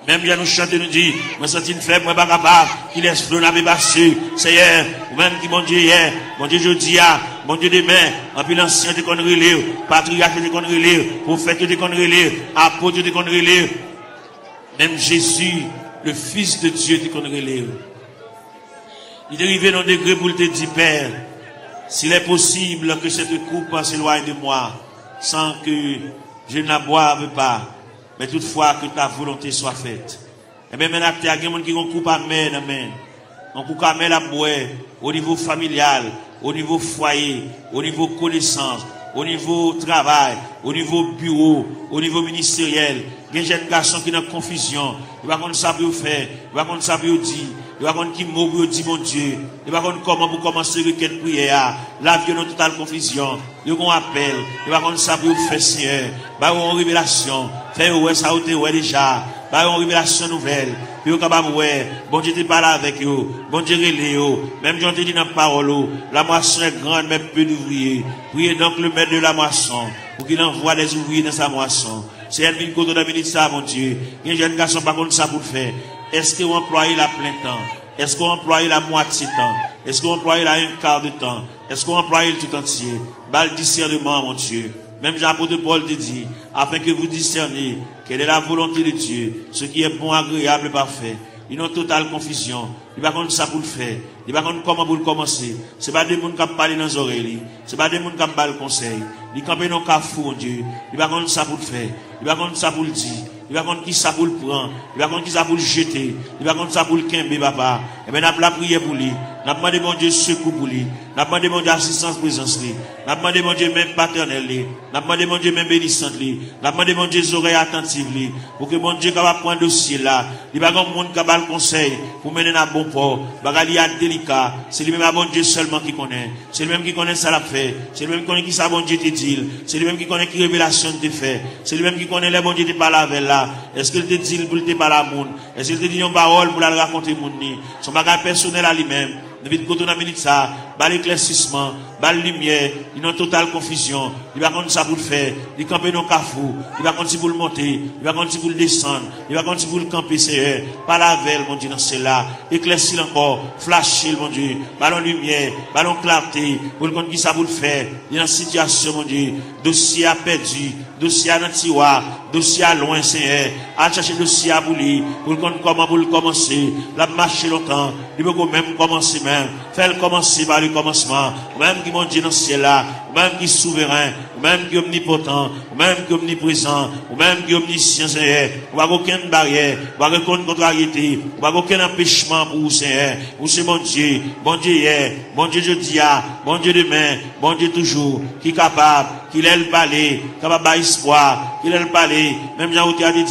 Même bien nous chanter, nous dit, moi senti une faible, moi pas capable, qui laisse flot la passé, Seigneur, ou même qui mon Dieu hier, mon Dieu jeudi, mon Dieu demain, en plus l'ancien de conneries lire, patriarche de conneries lire, prophète de conneries lire, apôtre de conneries lire, même Jésus, le Fils de Dieu de conneries lire. Il est arrivé dans le degré pour te dire, Père, s'il est possible que cette coupe s'éloigne de moi, sans que je ne la boive pas, mais toutefois que ta volonté soit faite. Et bien maintenant, il y a des gens qui ont coupé à main, on coupe à main la boire, au niveau familial, au niveau foyer, au niveau connaissance, au niveau travail, au niveau bureau, au niveau ministériel. Il y a des jeunes garçons qui sont en confusion. Ils ne savent pas ça pour faire, ils ne savent pas ça pour dire, ils ne savent pas qui mot pour dire mon Dieu, ils ne savent pas comment pour commencer requête prière. La vie est en totale confusion. Ils ont un appel, ils ne savent pas ça pour faire Seigneur. Ils ont une révélation. Fait ouais ça ou ouais déjà. Ils ont une révélation nouvelle. Puis ils capable ouais, bon Dieu te parle avec eux, bon Dieu relève eux. Même Jean te dit dans la parole, la moisson est grande mais peu d'ouvriers. Priez donc le maître de la moisson pour qu'il envoie des ouvriers dans sa moisson. C'est elle qui côté de ça, mon Dieu. Il y a des jeunes garçons pas contre ça pour faire. Est-ce que vous employez la plein temps? Est-ce que vous employez la moitié temps? Est-ce que vous employez la un quart de temps? Est-ce que vous employez le tout entier? Bal discernement, mon Dieu. Même Jean-Apôtre Paul te dit, afin que vous discerniez quelle est la volonté de Dieu, ce qui est bon, agréable et parfait. Ils ont totale confusion. Ils ne savent pas ça pour le faire. Ils ne savent pas comment pour le commencer. Ce n'est pas des gens qui parlent dans les oreilles. Ce n'est pas des gens qui parlent le conseil. Ils campent dans le cafou, mon Dieu. Ils ne savent pas ça pour le faire. Ils ne savent pas ça pour le dire. Ils ne savent pas qui ça pour le prendre. Ils ne savent pas qui ça pour le jeter. Ils ne savent pas ça pour le quimber, papa. Et bien, nous avons la prière pour lui. Nous avons demandé, mon Dieu, secours pour lui. Nous avons demandé, mon Dieu, assistance, présence, lui. Nous avons demandé, mon Dieu, même paternel, lui. Nous avons demandé, mon Dieu, même bénissante, lui. Nous avons demandé, mon Dieu, oreilles attentives, lui. Pour que, mon Dieu, capable prendre dossier là. Il n'y a pas de monde qui a le conseil pour mener à bon port. Il y a délicat. C'est lui-même, bon Dieu, seulement qui connaît. C'est lui-même qui connaît ça l'a fait. C'est lui-même qui connaît qui ça, bon Dieu, te dit. C'est lui-même qui connaît qui révélation te fait. C'est lui-même qui connaît les bon Dieu te parle avec là. Est-ce qu'il te dit pour te parler à monde? Est-ce qu'il te dit une parole pour la raconter monde? Son bagage personnel à lui-même. nous vite côté dans minute ça, bas l'éclaircissement, bas la lumière, il y a une totale confusion, il va contre ça pour le faire, il camper dans le cafou, il va contre si pour le monter, il va contre si pour le descendre, il va contre si pour le camper, c'est pas la veille, mon Dieu, dans celle-là, éclaircir encore, flasher, mon Dieu, ballon lumière, ballon clarté, pour le compte qui ça pour le faire, il y a une situation, mon Dieu, dossier à perdu, dossier à dans tiroir, dossier à loin, Seigneur, à chercher dossier à bouler, pour le compte comment pour le commencer, la marcher longtemps, il peut même commencer même, faire commencer par le commencement, même qui mon Dieu dans ce ciel-là, même qui est souverain, même qui est omnipotent, même qui est omniprésent, même qui est omniscient, Seigneur, on va aucune barrière, on va aucune contrariété, on va aucun empêchement pour vous, Seigneur, vous c'est mon Dieu hier, bon Dieu jeudi, bon Dieu demain, bon Dieu toujours, qui est capable, qu'il ait le palais, capable d'espoir, qu'il ait le palais, même Jean Outi a dit,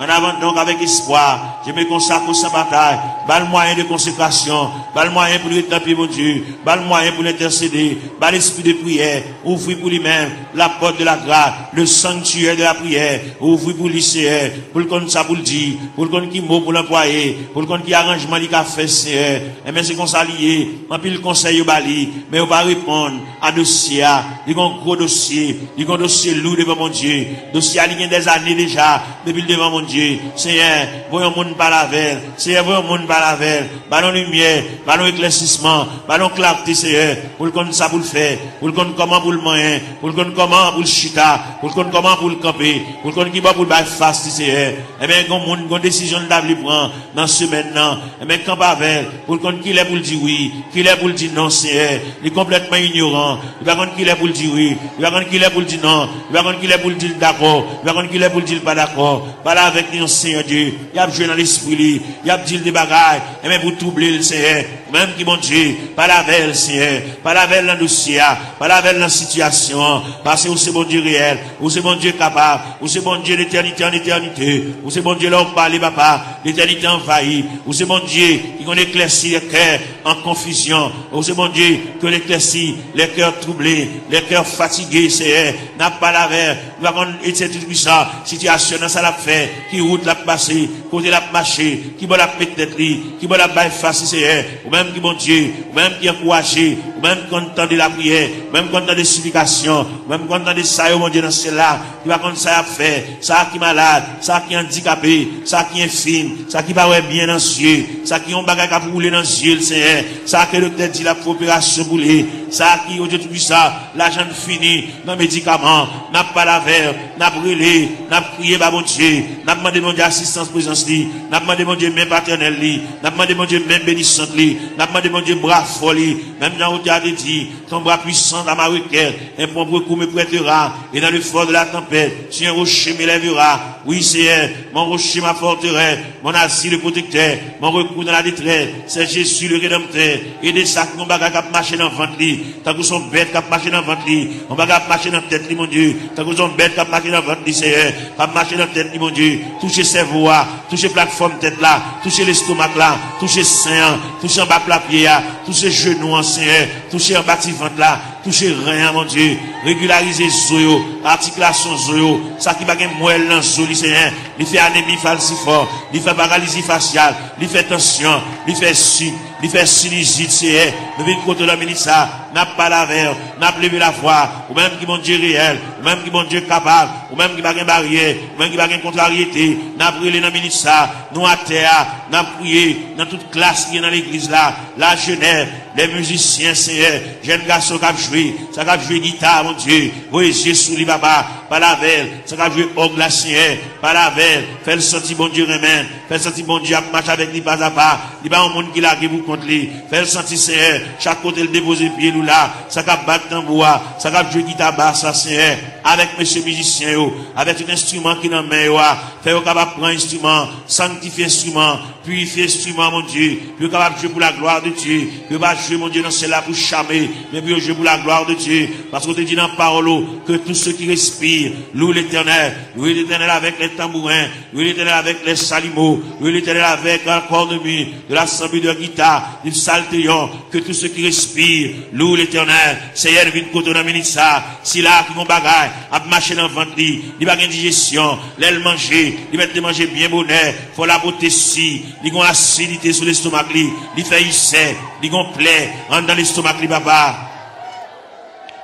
en avant donc avec espoir, je me consacre sans bataille, bas le moyen de consécration, bas le moyen pour lui taper mon Dieu, bas le moyen pour l'intercéder, bas l'esprit de prière, ouvrir pour lui-même la porte de la grâce, le sanctuaire de la prière, ouvrir pour lui, Seigneur, pour le compte ça pour le dire, pour le compte qui mot pour l'employer, pour le compte qui arrangement il a fait, Seigneur, et bien c'est qu'on s'allie, en plus le conseil au bali, mais on va répondre à dossier, il y a un gros dossier, il y a un dossier lourd devant mon Dieu, dossier il y a des années déjà, depuis devant mon Dieu, Seigneur, voyons monde par la veille, Seigneur, voyons monde par la veille, ballon lumière, ballon éclaircissement, ballon clarté, Seigneur, pour le compte ça pour le faire, pour le compte comment pour le moyen, pour le compte comment pour le chita, pour le compte comment pour le camper, pour le compte qui va pour le bail fast, Seigneur, et bien, quand monde, quand décision de prendre dans ce maintenant, et bien, quand pas avec, pour le compte qu'il est pour le dire oui, qu'il est pour le dire non, Seigneur, il est complètement ignorant, il va compte qu'il est pour le dire oui, il va compte qu'il est pour le dire non, il va compte qu'il est pour le dire d'accord, il va compte qu'il est pour le dire pas d'accord, pas là avec nous, Seigneur Dieu, il y a joué dans l'esprit, il y a dit des bagailles, et même pour troubler le Seigneur, même qui mon Dieu, pas la veille, Seigneur, pas la veille dans le dossier, pas la veille dans la situation, parce que c'est bon Dieu réel, ou c'est bon Dieu capable, ou c'est bon Dieu d'éternité en éternité, ou c'est bon Dieu là où parle, papa, l'éternité envahie, ou c'est bon Dieu qui qu'on éclaircit les cœurs en confusion, ou c'est bon Dieu que l'éclaircit les cœurs troublés, les cœurs fatigués, Seigneur, n'a pas la veille, nous avons été tout ça, situation dans ça l'a fait, qui route l'a passé, côté l'a marché, qui va la peut-être qui va la baille face, Seigneur, ou même qui bon Dieu, ou même qui encouragé, ou même content de la prière, ou même content de supplication, ou même content de ça, mon Dieu, dans cela, qui va contre ça à faire, ça qui est malade, ça qui est handicapé, ça qui est infime, ça qui va bien dans les yeux, ça qui ont bagage à rouler dans les yeux, Seigneur, ça que le tête dit la coopération boulée, ça qui, aujourd'hui, ça, l'argent fini, dans les médicaments, n'a pas la verre, n'a brûlé, n'a prié, bah, mon Dieu, n'a demandé, mon Dieu, assistance, présence, n'a demandé, mon Dieu, même paternel, n'a demandé, mon Dieu, même bénissante, n'a demandé, mon Dieu, bras folie, même dans le théâtre dit, ton bras puissant dans ma requête, un bon beaucoup me prêtera, et dans le fort de la tempête, si un rocher m'élèvera, oui, Seigneur, mon rocher m'apporterait, mon asile le protecteur, mon recours dans la détresse, c'est Jésus le rédempteur, et des sacs, mon bagage qui marché dans le ventre, tant que son bête qui marché dans le ventre, mon bagage qui marché dans la tête, mon Dieu, tant que son bête qui marché dans le ventre, Seigneur, qui marché dans la tête, mon Dieu, toucher cerveau, toucher plateforme tête là, toucher l'estomac là, toucher sein, toucher en bas la pied, toucher genoux, Seigneur, toucher en bas de ventre là, toucher rien, mon Dieu, régulariser zoyo, articulation zoyo, ça qui va gagner moelle dans zoyo, Seigneur, il fait anémie falciforme, il fait paralysie faciale, il fait tension, il fait sinusite, Seigneur, nous venons contre la ministre, n'a pas la verre, n'a pas levé la foi, ou même qui mon Dieu réel, ou même qui mon Dieu capable, ou même qui va gagner barrière, ou même qui va gagner contrariété, n'a brûlé dans la ministre, nous à terre, n'a prié dans toute classe qui est dans l'église là, la jeunesse, les musiciens, Seigneur, jeunes garçons qui ont joué, ça qui ont joué guitare, mon Dieu, voyez sous les papa, par la veille, ça qui ont joué orgue la Seigneur, par la veille, fait le senti bon Dieu remède, fait le senti bon Dieu à marcher avec lui pas à pas, il va un monde qui l'a qui vous contre lui, fait le senti Seigneur, chaque côté le déposer pied nous là, ça qui a battre tambour, ça qui a joué guitare basse, Seigneur, avec monsieur musicien, avec un instrument qui dans main, fait au capable prendre instrument, sanctifier instrument, purifier instrument, mon Dieu, puis capable jouer pour la gloire de Dieu, puis pas jouer, mon Dieu, dans celle-là pour charmer, mais puis jouer pour la gloire de Dieu, parce qu'on te dit dans la parole, que tous ceux qui respirent, louent l'Éternel avec les tambourins, louent l'Éternel avec les salimos, louent l'Éternel avec un corps de mue, de l'assemblée de guitare, du saltéon, que tous ceux qui respirent, louent l'Éternel, Seigneur, vite côté dans ça, si là, qui vont bagaille, à marcher dans le ventre, il va gagner digestion, l'aile manger, il va te manger bien bonheur, faut la beauté si, il a une acidité sur l'estomac, il fait ulcère, il a une plaie, dans l'estomac, papa.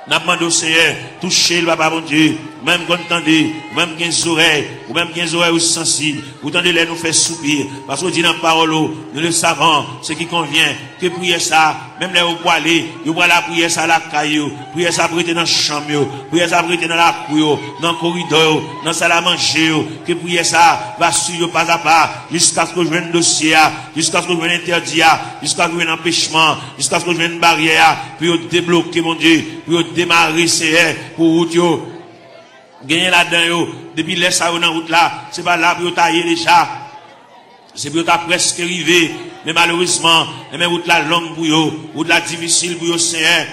N'a pas demandé au Seigneur, touchez le papa, mon Dieu, même quand vous entendez, même 15 oreilles, ou même 15 oreilles sensibles, vous entendez les nous faire soupir, parce que vous dites dans la parole, nous le savons, ce qui convient, que prier ça, même les vous aller, vous allez la prier ça à la caillou, prier ça pour être dans la chambre, prier ça pour être dans la cour, dans le corridor, dans la salle à manger, que prier ça va suivre pas à pas, jusqu'à ce que je vienne dossier, jusqu'à ce que je vienne interdit, jusqu'à ce que je vienne empêchement, jusqu'à ce que je vienne barrière, puis débloquer, mon Dieu, puis démarrer, Seigneur, pour route, gagner là-dedans, depuis les ça dans route là, c'est pas là pour tailler déjà, c'est pour ta presque arrivé, mais malheureusement, mais route là longue pour vous, route là difficile pour vous, Seigneur,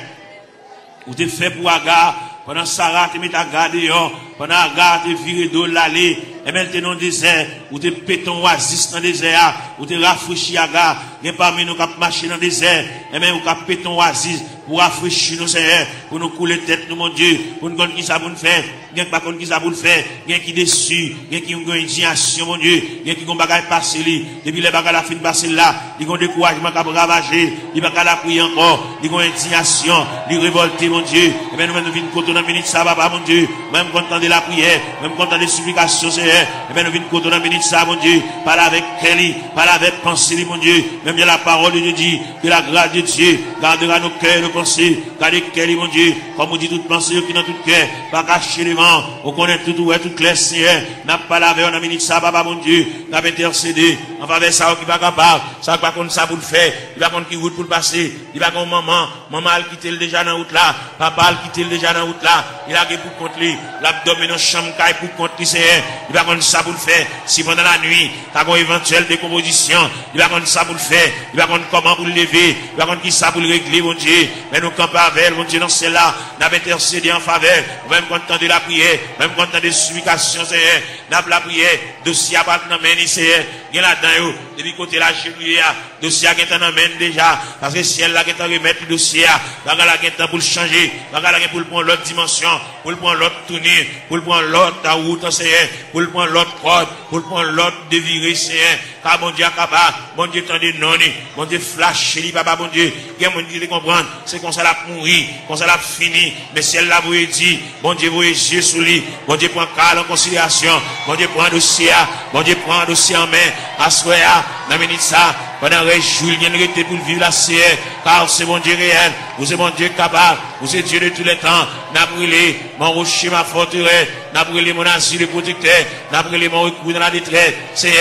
vous êtes fait pour Agar, pendant Sarah, tu mets ta garde dehors, pendant Agar, tu viré d'eau l'allée, et maintenant, dans le désert, ou te péton oasis dans le désert, ou te rafraîchis Agar, il y a parmi nous qui marché dans le désert, et même, ou qui péton oasis, pour rafraîchir nos Seigneur, pour nous couler tête, nous, mon Dieu, pour nous connaître qui ça pour nous faire, bien que pas qui ça pour nous faire, bien qui déçu, bien qui ont une indignation, mon Dieu, bien qui ont bagage passé, depuis les bagages la fin passé là, ils ont découragement qui a ravagé, ils ont la prier encore, ils ont indignation, ils révolté, mon Dieu, et bien nous venons côté dans la minute ça, papa, mon Dieu, même content de la prière, même content des supplications, Seigneur, et bien nous venons côté dans la minute ça, mon Dieu, parle avec Kelly, parle avec pensée, mon Dieu, même bien la parole de Dieu dit, que la grâce de Dieu gardera nos cœurs, nos pensées, gardez Kelly, mon Dieu, comme on dit toute pensée qui dans tout cœur, pas cacher les vents, on connaît tout, tout clair, Seigneur, n'a pas lavé, on a minute ça, papa, mon Dieu, n'a pas intercédé, en faveur ça, qui va capable, ça va contre ça pour le faire, il va contre qui route pour le passer, il va contre maman a quitté le déjà dans route là, papa a quitté le déjà dans route là, il a pour contre lui, l'abdomen dans chambre caille pour contre lui, Seigneur, il va contre ça pour le faire, si pendant la nuit, t'as une éventuelle décomposition, il va contre ça pour le faire, il va contre comment pour le lever, il va contre qui ça pour le régler, mon Dieu, mais nous campons avec, mon Dieu, dans celle-là, n'a pas intercédé en faveur, même content de la prière, même content des supplications, Seigneur, n'a pas la prière, dossier à battre dans la main, Seigneur, il y a là-dedans, depuis côté la cheville, dossier qui est en main déjà, parce que si elle là qui est en remettre le dossier, la qui est pour le changer, la qui est pour le prendre l'autre dimension, pour le prendre l'autre tournure, pour le prendre l'autre route, Seigneur, pour le prendre l'autre corde, pour le prendre l'autre déviré, Seigneur, car mon Dieu capable, mon Dieu tendez non, mon Dieu flash, papa, mon Dieu, il y a mon Dieu qui comprendre, c'est qu'on s'en a mourir, qu'on s'en a fini, mais si elle l'a vous dit, mon Dieu vous yeux sous lui, mon Dieu prend cas en considération, mon Dieu prend un dossier, mon Dieu prend un dossier en main, à soya, dans minute ça, pendant que Julien était pour vivre la CR, car c'est mon Dieu réel, vous êtes mon Dieu capable, vous êtes Dieu de tous les temps, n'a brûlé mon rocher, ma forteresse, n'a brûlé mon asile de protecteur, n'a brûlé mon recours dans la détresse, c'est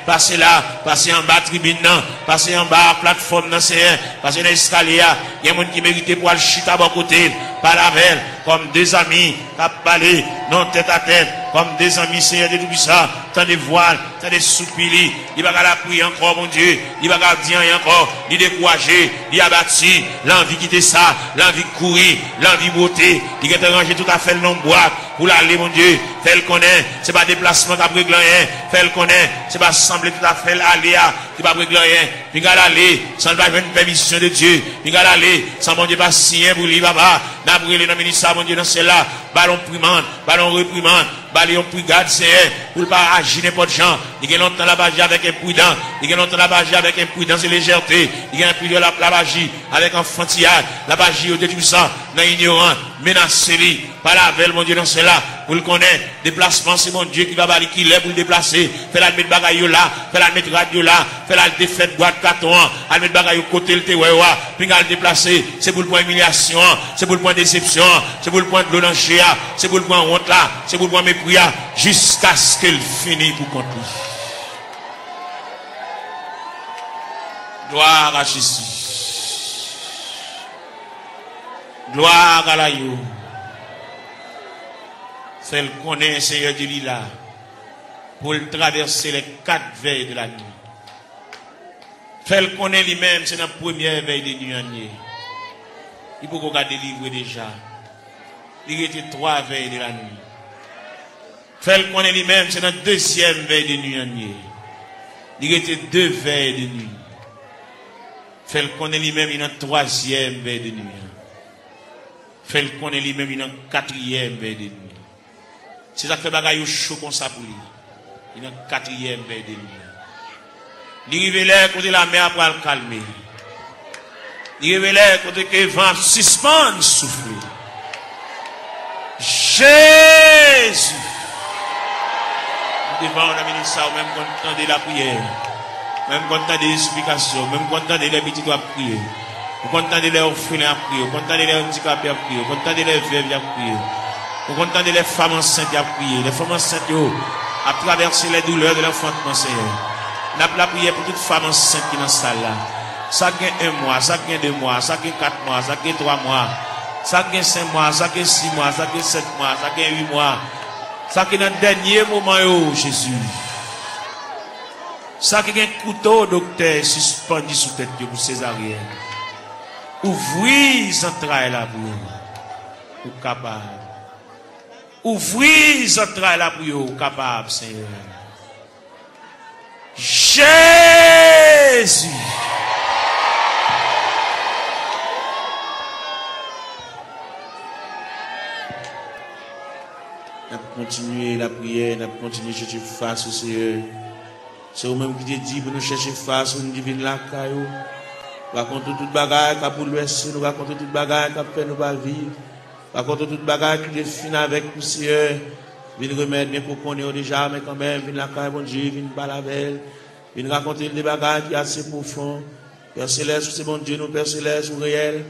passez là, passez en bas tribune, passez en bas plateforme, c'est passez dans l'escalier, il y a un monde qui méritait pour aller chuter à bon côté, par la veille, comme des amis, qui parlé, non tête à tête, comme des amis, Seigneur de tout ça, tant de voiles, tant de soupirs, il va la prier encore, mon Dieu, il va dire encore, il décourager, il abattu, l'envie quitter ça, l'envie courir, l'envie beauté, il va ranger tout à fait le nom boîte, pour l'aller, mon Dieu, fait le connaît, c'est pas déplacement qui a régler rien, fait le connaît, c'est pas sembler tout à fait l'aller, qui va régler rien, il va aller, sans pas une permission de Dieu, il va aller, sans mon Dieu pas signer pour lui, papa, n'a brûlé dans le ministère, mon Dieu, dans celle-là, ballon primande, ballon reprimande, ballon brigade, Seigneur, pour ne pas agir n'importe gens, il y a longtemps la bagie avec imprudence, il y a longtemps la bagie avec imprudence et légèreté, il y a un peu de la bagie avec enfantillage, la bagie au tout ça, dans l'ignorant, menacé, par la veille, mon Dieu, dans celle-là, pour le connaître, déplacement, c'est mon Dieu qui va balayer, qui l'est pour le déplacer, fait la mettre bagaille là, fait la mettre radio là, fait la défaite boîte carton, à mettre bagaille au côté, le tewewa, puis à le déplacer, c'est pour le point humiliation, c'est pour le point déception, c'est pour le point de l'onanger, c'est pour le point honte là, c'est pour le point mépris, jusqu'à ce qu'elle finisse pour compter. Gloire à Jésus. Gloire à l'agneau. Fait le connaître, Seigneur de l'Ila, pour le traverser les 4 veilles de la nuit. Fait le connaître lui-même, c'est la première veille de nuit. Il faut qu'on délivre déjà. Il était 3 veilles de la nuit. Fait le connaître lui-même, c'est la deuxième veille de nuit. Il était 2 veilles de nuit. Fait le connaître lui-même, il y a une 3e veille de nuit. Fait le connaître lui-même, il y a une 4e veille de nuit. C'est ça qui fait bagaille chaud comme ça pour lui. Il est dans 4e veille de nuit. Il révèle côté la mer pour le calmer. Il révèle côté que le vent suspend souffler. Jésus. Nous devons amener ça, même quand on entend la prière, même quand on entend des explications, même quand on entend les petits doigts prier, quand on entend les orphelins à prier, quand on entend les handicapés à prier, quand on entend les veuves à prier, quand on entend les femmes enceintes à prier, les femmes enceintes à traverser les douleurs de l'enfantement, Seigneur. Nous avons la prière pour toute femme enceinte qui est dans la salle là. Ça gagne 1 mois, ça gagne 2 mois, ça gagne 4 mois, ça gagne 3 mois, ça gagne 5 mois, ça gagne 6 mois, ça gagne 7 mois, ça gagne 8 mois. Ça qui est dans le dernier moment, Jésus. Ça qui est un couteau, docteur, suspendu sous tête pour césarienne. Ouvrez les entrailles là pour vous. Capable. Ouvrez les entrailles là pour vous. Capable, Seigneur. Jésus. Nous continuer la prière, nous continuer à chercher face au Seigneur. C'est vous-même qui te dit pour nous chercher face au divine la caillou. Nous racontons toute bagaille qui a bouleversé, nous racontons toute bagaille qui a fait nous pas vivre. Nous racontons toute bagaille qui est fini avec nous, Seigneur. Viens remettre bien pour qu'on ait déjà, mais quand même, viens la caille, bon Dieu, viens pas la belle. Viens raconter des bagailles qui sont assez profondes. Père Céleste, c'est bon Dieu, nous, Père Céleste, ou réel.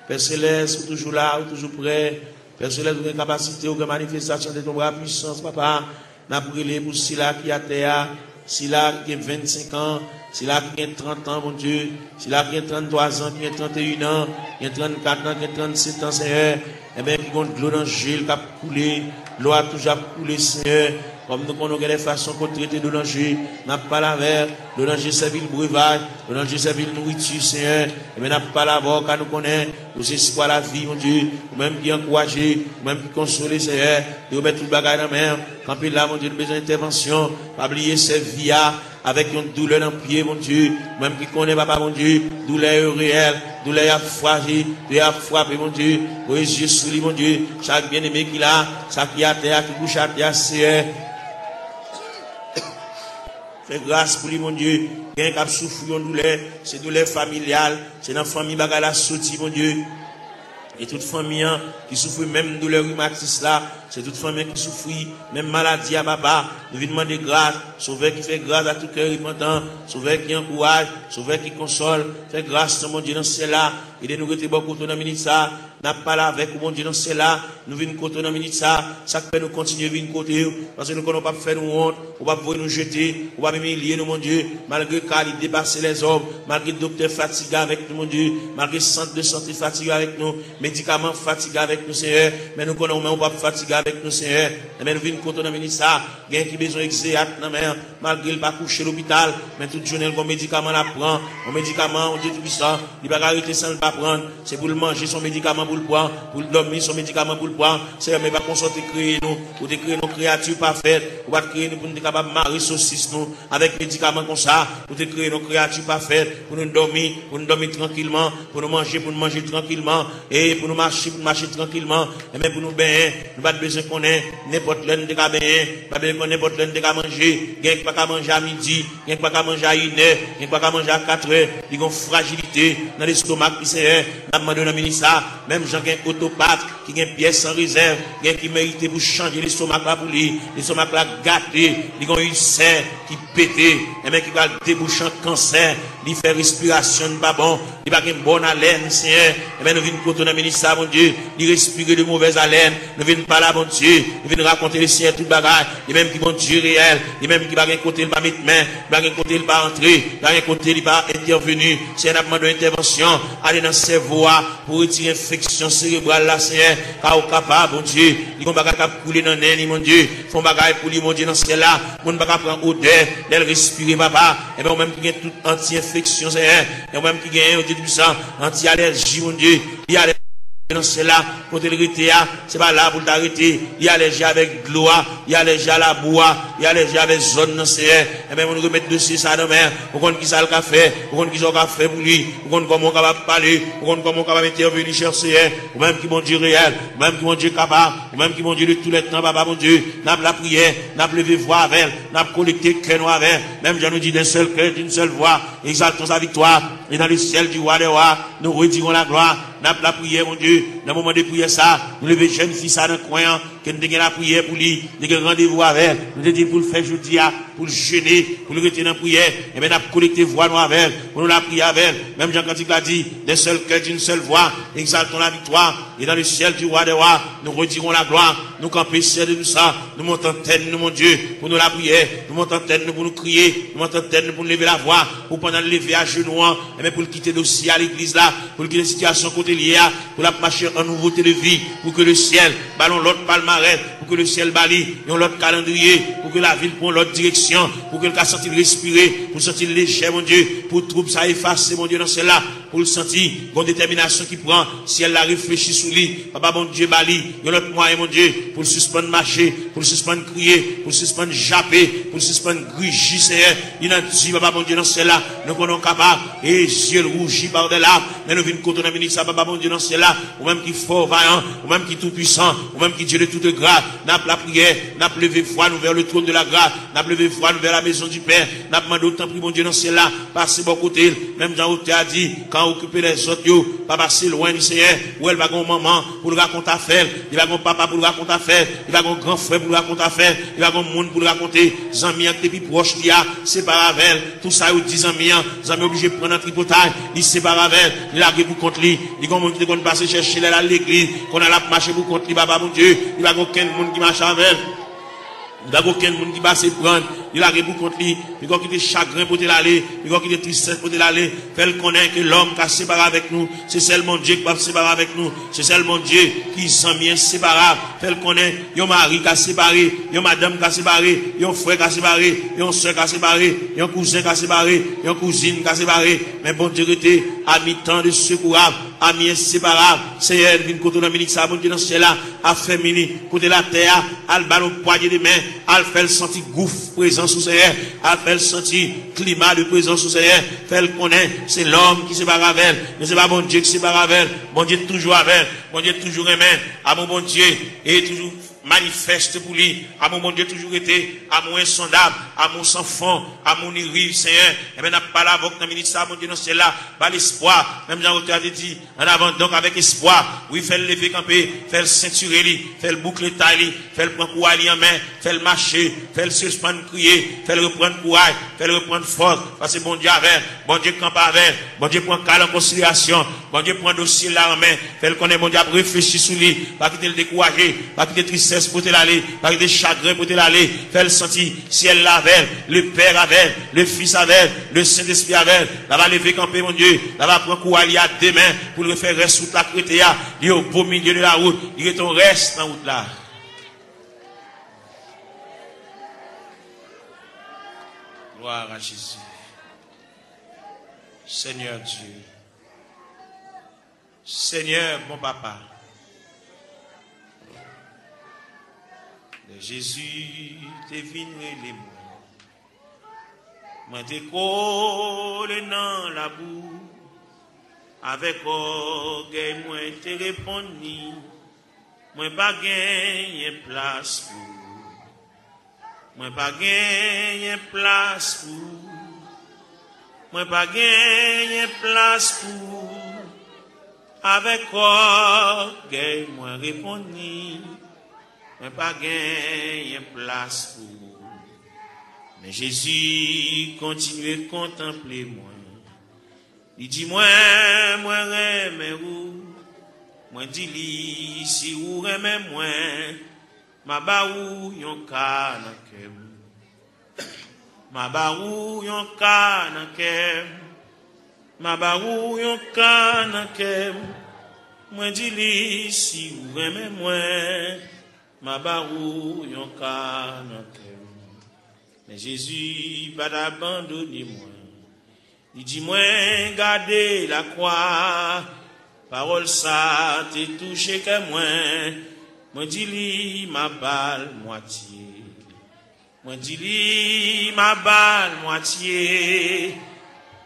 Père Céleste, ou toujours là, ou toujours prêt. Père Céleste, vous avez capacité, vous avez manifestation de ton bras puissance, papa. N'a brûlé pour Sila qui a terre, Sila qui a 25 ans, Sila qui a 30 ans, mon Dieu, Sila qui a 33 ans, qui a 31 ans, qui a 34 ans, qui a 37 ans, Seigneur. Eh bien, qui a de l'eau dans le gel, qui a coulé, l'eau a toujours coulé, Seigneur. Comme nous connaissons les façons qu'on traite de l'oranger, n'a pas la verre, l'oranger servi le breuvage, l'oranger servi le nourriture, Seigneur. Et bien, n'a pas la voix, car nous connaissons, nous espoirs la vie, mon Dieu, ou même qui encourager, ou même qui consoler, Seigneur, de remettre tout le bagage dans la main. Quand il a, mon Dieu, besoin d'intervention, pas oublier cette vie avec une douleur dans le pied, mon Dieu, même qui connaît, papa, mon Dieu, douleur réelle, douleur à fragile, douleur à frapper, mon Dieu, aux yeux sous lui, mon Dieu, chaque bien-aimé qu'il a, chaque qui a terre, qui bouge à terre, Seigneur. Fais grâce pour lui, mon Dieu. Bien qu'il souffre de douleur, c'est douleur familiale, c'est dans la famille bagala sorti, mon Dieu. Et toute famille qui souffre même douleur rhumatisme là, c'est toute famille qui souffre même maladie à papa. Nous venons demander grâce, sauveur qui fait grâce à tout cœur repentant, sauveur qui encourage, sauveur qui console, fait grâce mon Dieu dans cela. Il est nous rester beaucoup dans minute ça, n'a pas là avec mon Dieu dans cela. Nous venons côté dans minute ça, ça fait nous continuer venir côté parce que nous ne pas faire nous honte, on va pouvoir nous jeter, on va humilier nous mon Dieu, malgré qu'il dépasse les hommes, malgré le docteur fatigué avec nous mon Dieu, malgré le centre de santé fatigué avec nous, médicaments fatigués avec nous Seigneur, mais nous connaissons on pas fatigué avec nous Seigneur. Mais nous venons côté dans minute ça, gain qui besoin exéat dans mer, malgré il pas coucher à l'hôpital, mais toute journée le médicament la prend, un médicament on Dieu tout puissant, il va arrêter sans le pas prendre, c'est pour le manger son médicament pour le prendre, pour le dormir son médicament pour le prendre, c'est mais pas consulter créer nous, pour créer nos créatures parfaites, pour pas créer nous pour nous capable marier saucisse nous avec médicaments comme ça, pour créer nos créatures parfaites, pour nous dormir tranquillement, pour nous manger tranquillement, et pour nous marcher tranquillement, et même pour nous baigner, nous pas besoin qu'on ait n'importe l'un de cas baigner, pas besoin qu'on n'importe l'un de cas manger, gain pas qu'à manger à midi, gain pas qu'à manger à 1 heure, gain pas qu'à manger à 4 heures, ils ont fragilité dans l'estomac qui c'est, n'a demandé dans le ministère, même gens qui ont autopathe, qui ont pièce sans réserve, qui mérite pour changer l'estomac là pour lui, l'estomac là gâté, ils ont ulcère qui pété, et même qui va déboucher en cancer, il fait respiration pas bon, il va une bonne haleine, Seigneur, et bien nous venons côté dans le ministère, mon Dieu, il respire de mauvaise haleine, nous venons pas là, mon Dieu, nous venons raconter les Seigneur tout bagage, et même qui vont Dieu réel, et même qui va un côté il va mettre main, il va un côté il va entrer, il va un côté il va intervenir, c'est un demande d'intervention, aller dans ses voies pour retirer l'infection cérébrale là, Seigneur, car au capable, mon Dieu, ils vont pas couler dans l'air, mon Dieu, font bagaille pour lui, mon Dieu, dans ce là, on ne va pas prendre odeur, d'elle respirer, papa, et bien même qui a toute anti-infection, Seigneur, et même qui gagne, Dieu puissant, anti-allergie, mon Dieu, il y a Dans cela, pour te l'arrêter, c'est pas là pour t'arrêter. Il y a les gens avec de l'eau, il y a les gens à la bois, il y a les gens avec zone dans ces airs. Et bien, on nous remettre dossier ça dans mer. Pour qu'on qui ça le café, pour qu'on qui ça le café pour lui, pour qu'on comment on capable parler, pour qu'on comment on capable intervenir chercher, ou même qui bon Dieu réel, ou même qui bon Dieu capable, ou même qui bon Dieu de tous les temps, papa, mon Dieu, n'a pas la prière, n'a pas levé voix avec, n'a pas collecté cœur avec, même j'en nous dit d'un seul cœur, d'une seule voix, exaltons sa victoire, et dans le ciel du roi des rois, nous retirons la gloire. N'a pas la prière, mon Dieu. Dans le moment de prière, ça, nous levons jeune fille, ça, dans le coin, que nous avons la prière pour lui, nous avons rendez-vous avec, nous avons dit pour le faire jeudi, pour le jeûner, pour le retirer dans la prière, et bien, nous avons collecté voix nous avec, pour nous la prier avec, même Jean-Cantique l'a dit, d'un seul cœur, d'une seule voix, exaltons la victoire, et dans le ciel du roi des rois, nous retirons la gloire, nous campons de nous ça, nous montons tête, nous, mon Dieu, pour nous la prière, nous montons tête, nous, pour nous crier, nous montons tête, nous, pour nous lever la voix, pour pendant le lever à genoux, et bien, pour le quitter dossier à l'église là, pour quitter la situation côté liée, pour la marcher en nouveauté de vie, pour que le ciel ballon l'autre palmarès, pour que le ciel balie l'autre calendrier, pour que la ville prenne l'autre direction, pour que le cas sentir respirer, pour sentir léger, mon Dieu, pour trouble ça effacer, mon Dieu, dans celle-là, pour le sentir, une détermination qui prend, si elle la réfléchit sous lui, papa, mon Dieu, balie, l'autre moyen, mon Dieu, pour le suspendre marcher, pour le suspendre crier, pour le suspendre japper, pour le suspendre grugir, Seigneur, il a dit, papa, mon Dieu, dans celle-là, nous sommes capables, et yeux rougis par de larmes, mais nous venons contre la ministre, papa, mon Dieu, dans celle-là, ou même qui fort, vaillant, ou même qui tout puissant, ou même qui Dieu de toute grâce, n'a pas la prière, n'a pas levé foi, nous vers le trône de la grâce, n'a pas levé foi, nous vers la maison du Père, n'a pas demandé autant, mon Dieu, dans celle-là, passer bon côté, même Jean Routé a dit, quand occuper les autres, yo, pas passer loin du Seigneur, où elle va gon maman, pour le raconter affaire, il va gon papa pour le raconter affaire, il va gon grand frère pour le raconter affaire, il va gon monde pour le raconter, Zami, depuis proche, il y a, sépare avec, tout ça, ou 10 Zami, Zami obligé de prendre un tripotage, il sépare avec, il a pour contre lui, il va qui te passer chercher à l'église, qu'on a la marché pour contre lui, papa, mon Dieu, il va aucun monde qui marche avec. Il n'y a aucun monde qui va se prendre. Il a pour contre lui. Il va quitter chagrin pour l'aller. Il va quitter tristesse pour l'aller. Fait connaître que l'homme qui a séparé avec nous, c'est seulement Dieu qui va séparer avec nous. C'est seulement Dieu qui s'en vient séparable. Fait connaître, il y a un mari qui a séparé, il y a une madame qui a séparé, il y a un frère qui a séparé, il y a une soeur qui a séparé, il y a un cousin qui a séparé, il y a une cousine qui a séparé. Mais bon Dieu était à mi-temps de secourable, à mi-inséparable. Seigneur, vient côté de ministre, ça, bon Dieu dans ce ciel-là, a fait mini, côté la terre, à le ballon poignet de main, à le faire sentir gouffre présent sous Seigneur, à faire sentir climat de présence sous Seigneur, fait le connaître, c'est l'homme qui sépare avec elle, mais c'est pas bon Dieu qui sépare avec elle, bon Dieu toujours avec elle, bon Dieu toujours aimé, à mon bon Dieu, et toujours manifeste pour lui, à mon Dieu toujours été, à mon insondable, à mon sans fond, à mon rive, Seigneur, et bien, n'a pas la voix dans le ministre, mon Dieu, non, c'est là, pas l'espoir, même Jean-Roté a dit, en avant, donc, avec espoir, oui, fait le lever camper, fait le ceinturer, fait le boucle taille, fait le prendre courage en main, fait le marcher, fait le suspendre crier, fait le reprendre courage, fait le reprendre force, parce que bon Dieu avec, bon Dieu campe avec, bon Dieu prend calme en considération, bon Dieu prend dossier là en main, fait le connaître, bon Dieu réfléchir sur lui, pas quitter le décourager, pas quitter tristesse pour te l'aller, pas quitter chagrin pour te l'aller, fait le sentir, ciel l'avait, le Père avait, le Fils avait, le Saint-Esprit avait, là va lever camper mon Dieu, là va prendre courage à demain pour le faire reste sous la crétéa, il est au beau milieu de la route, il est ton reste dans la route là. Gloire à Jésus. Seigneur Dieu. Seigneur mon papa. Jésus t'es venu les mots. Moi t'es collé dans la boue. Avec orgueil, moi t'es répondu. Moi pas gagné place pour. Moi pas gagné place pour. Moi pas gagné place pour. Avec orgueil, moi répondu. Mais pas gagné place pour. Mais Jésus continue à contempler moi. Il dit moi remets où. Moi dis li si ou remets moi. Ma ba ou yon ka nan kem. Ma ba ou yon ka nan kem. Ma ba ou yon ka nan kem. Moi dis li si ou remets moi. Ma barou yon kanakem. Mais Jésus pas d'abandonner moi. Il dit moi garder la croix. Parole ça t'es touché que moi dis li ma balle moitié. Moi dis li ma balle moitié.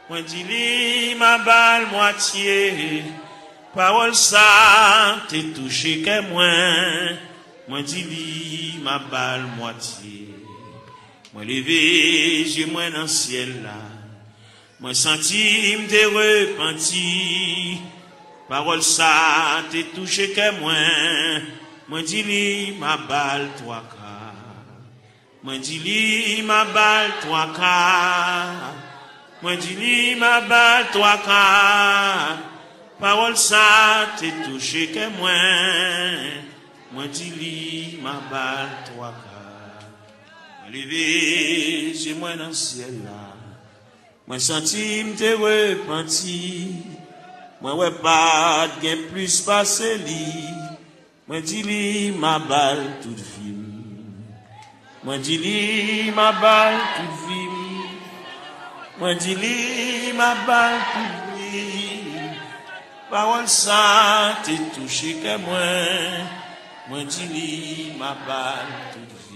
Moi dis li ma balle moitié. Parole ça t'es touché que moi dis li ma balle moitié. Moi levé j'ai moi dans le ciel là. Moi senti m'te repenti. Parole ça t'es touché que moi dis li ma balle toi ka. Moi dis li ma balle toi ka. Moi dis li ma balle toi ka. Parole ça t'es touché que moi dis li ma balle toi ka. Moi levé j'ai moi dans le ciel là. Moi senti m'te repenti. Moi ouais pas de plus passé li. Moi dis li ma balle toute vie. Moi dis li ma balle toute vie. Moi dis li ma balle toute vie. Parole ça t'es touché que moi dis li ma balle toute vie.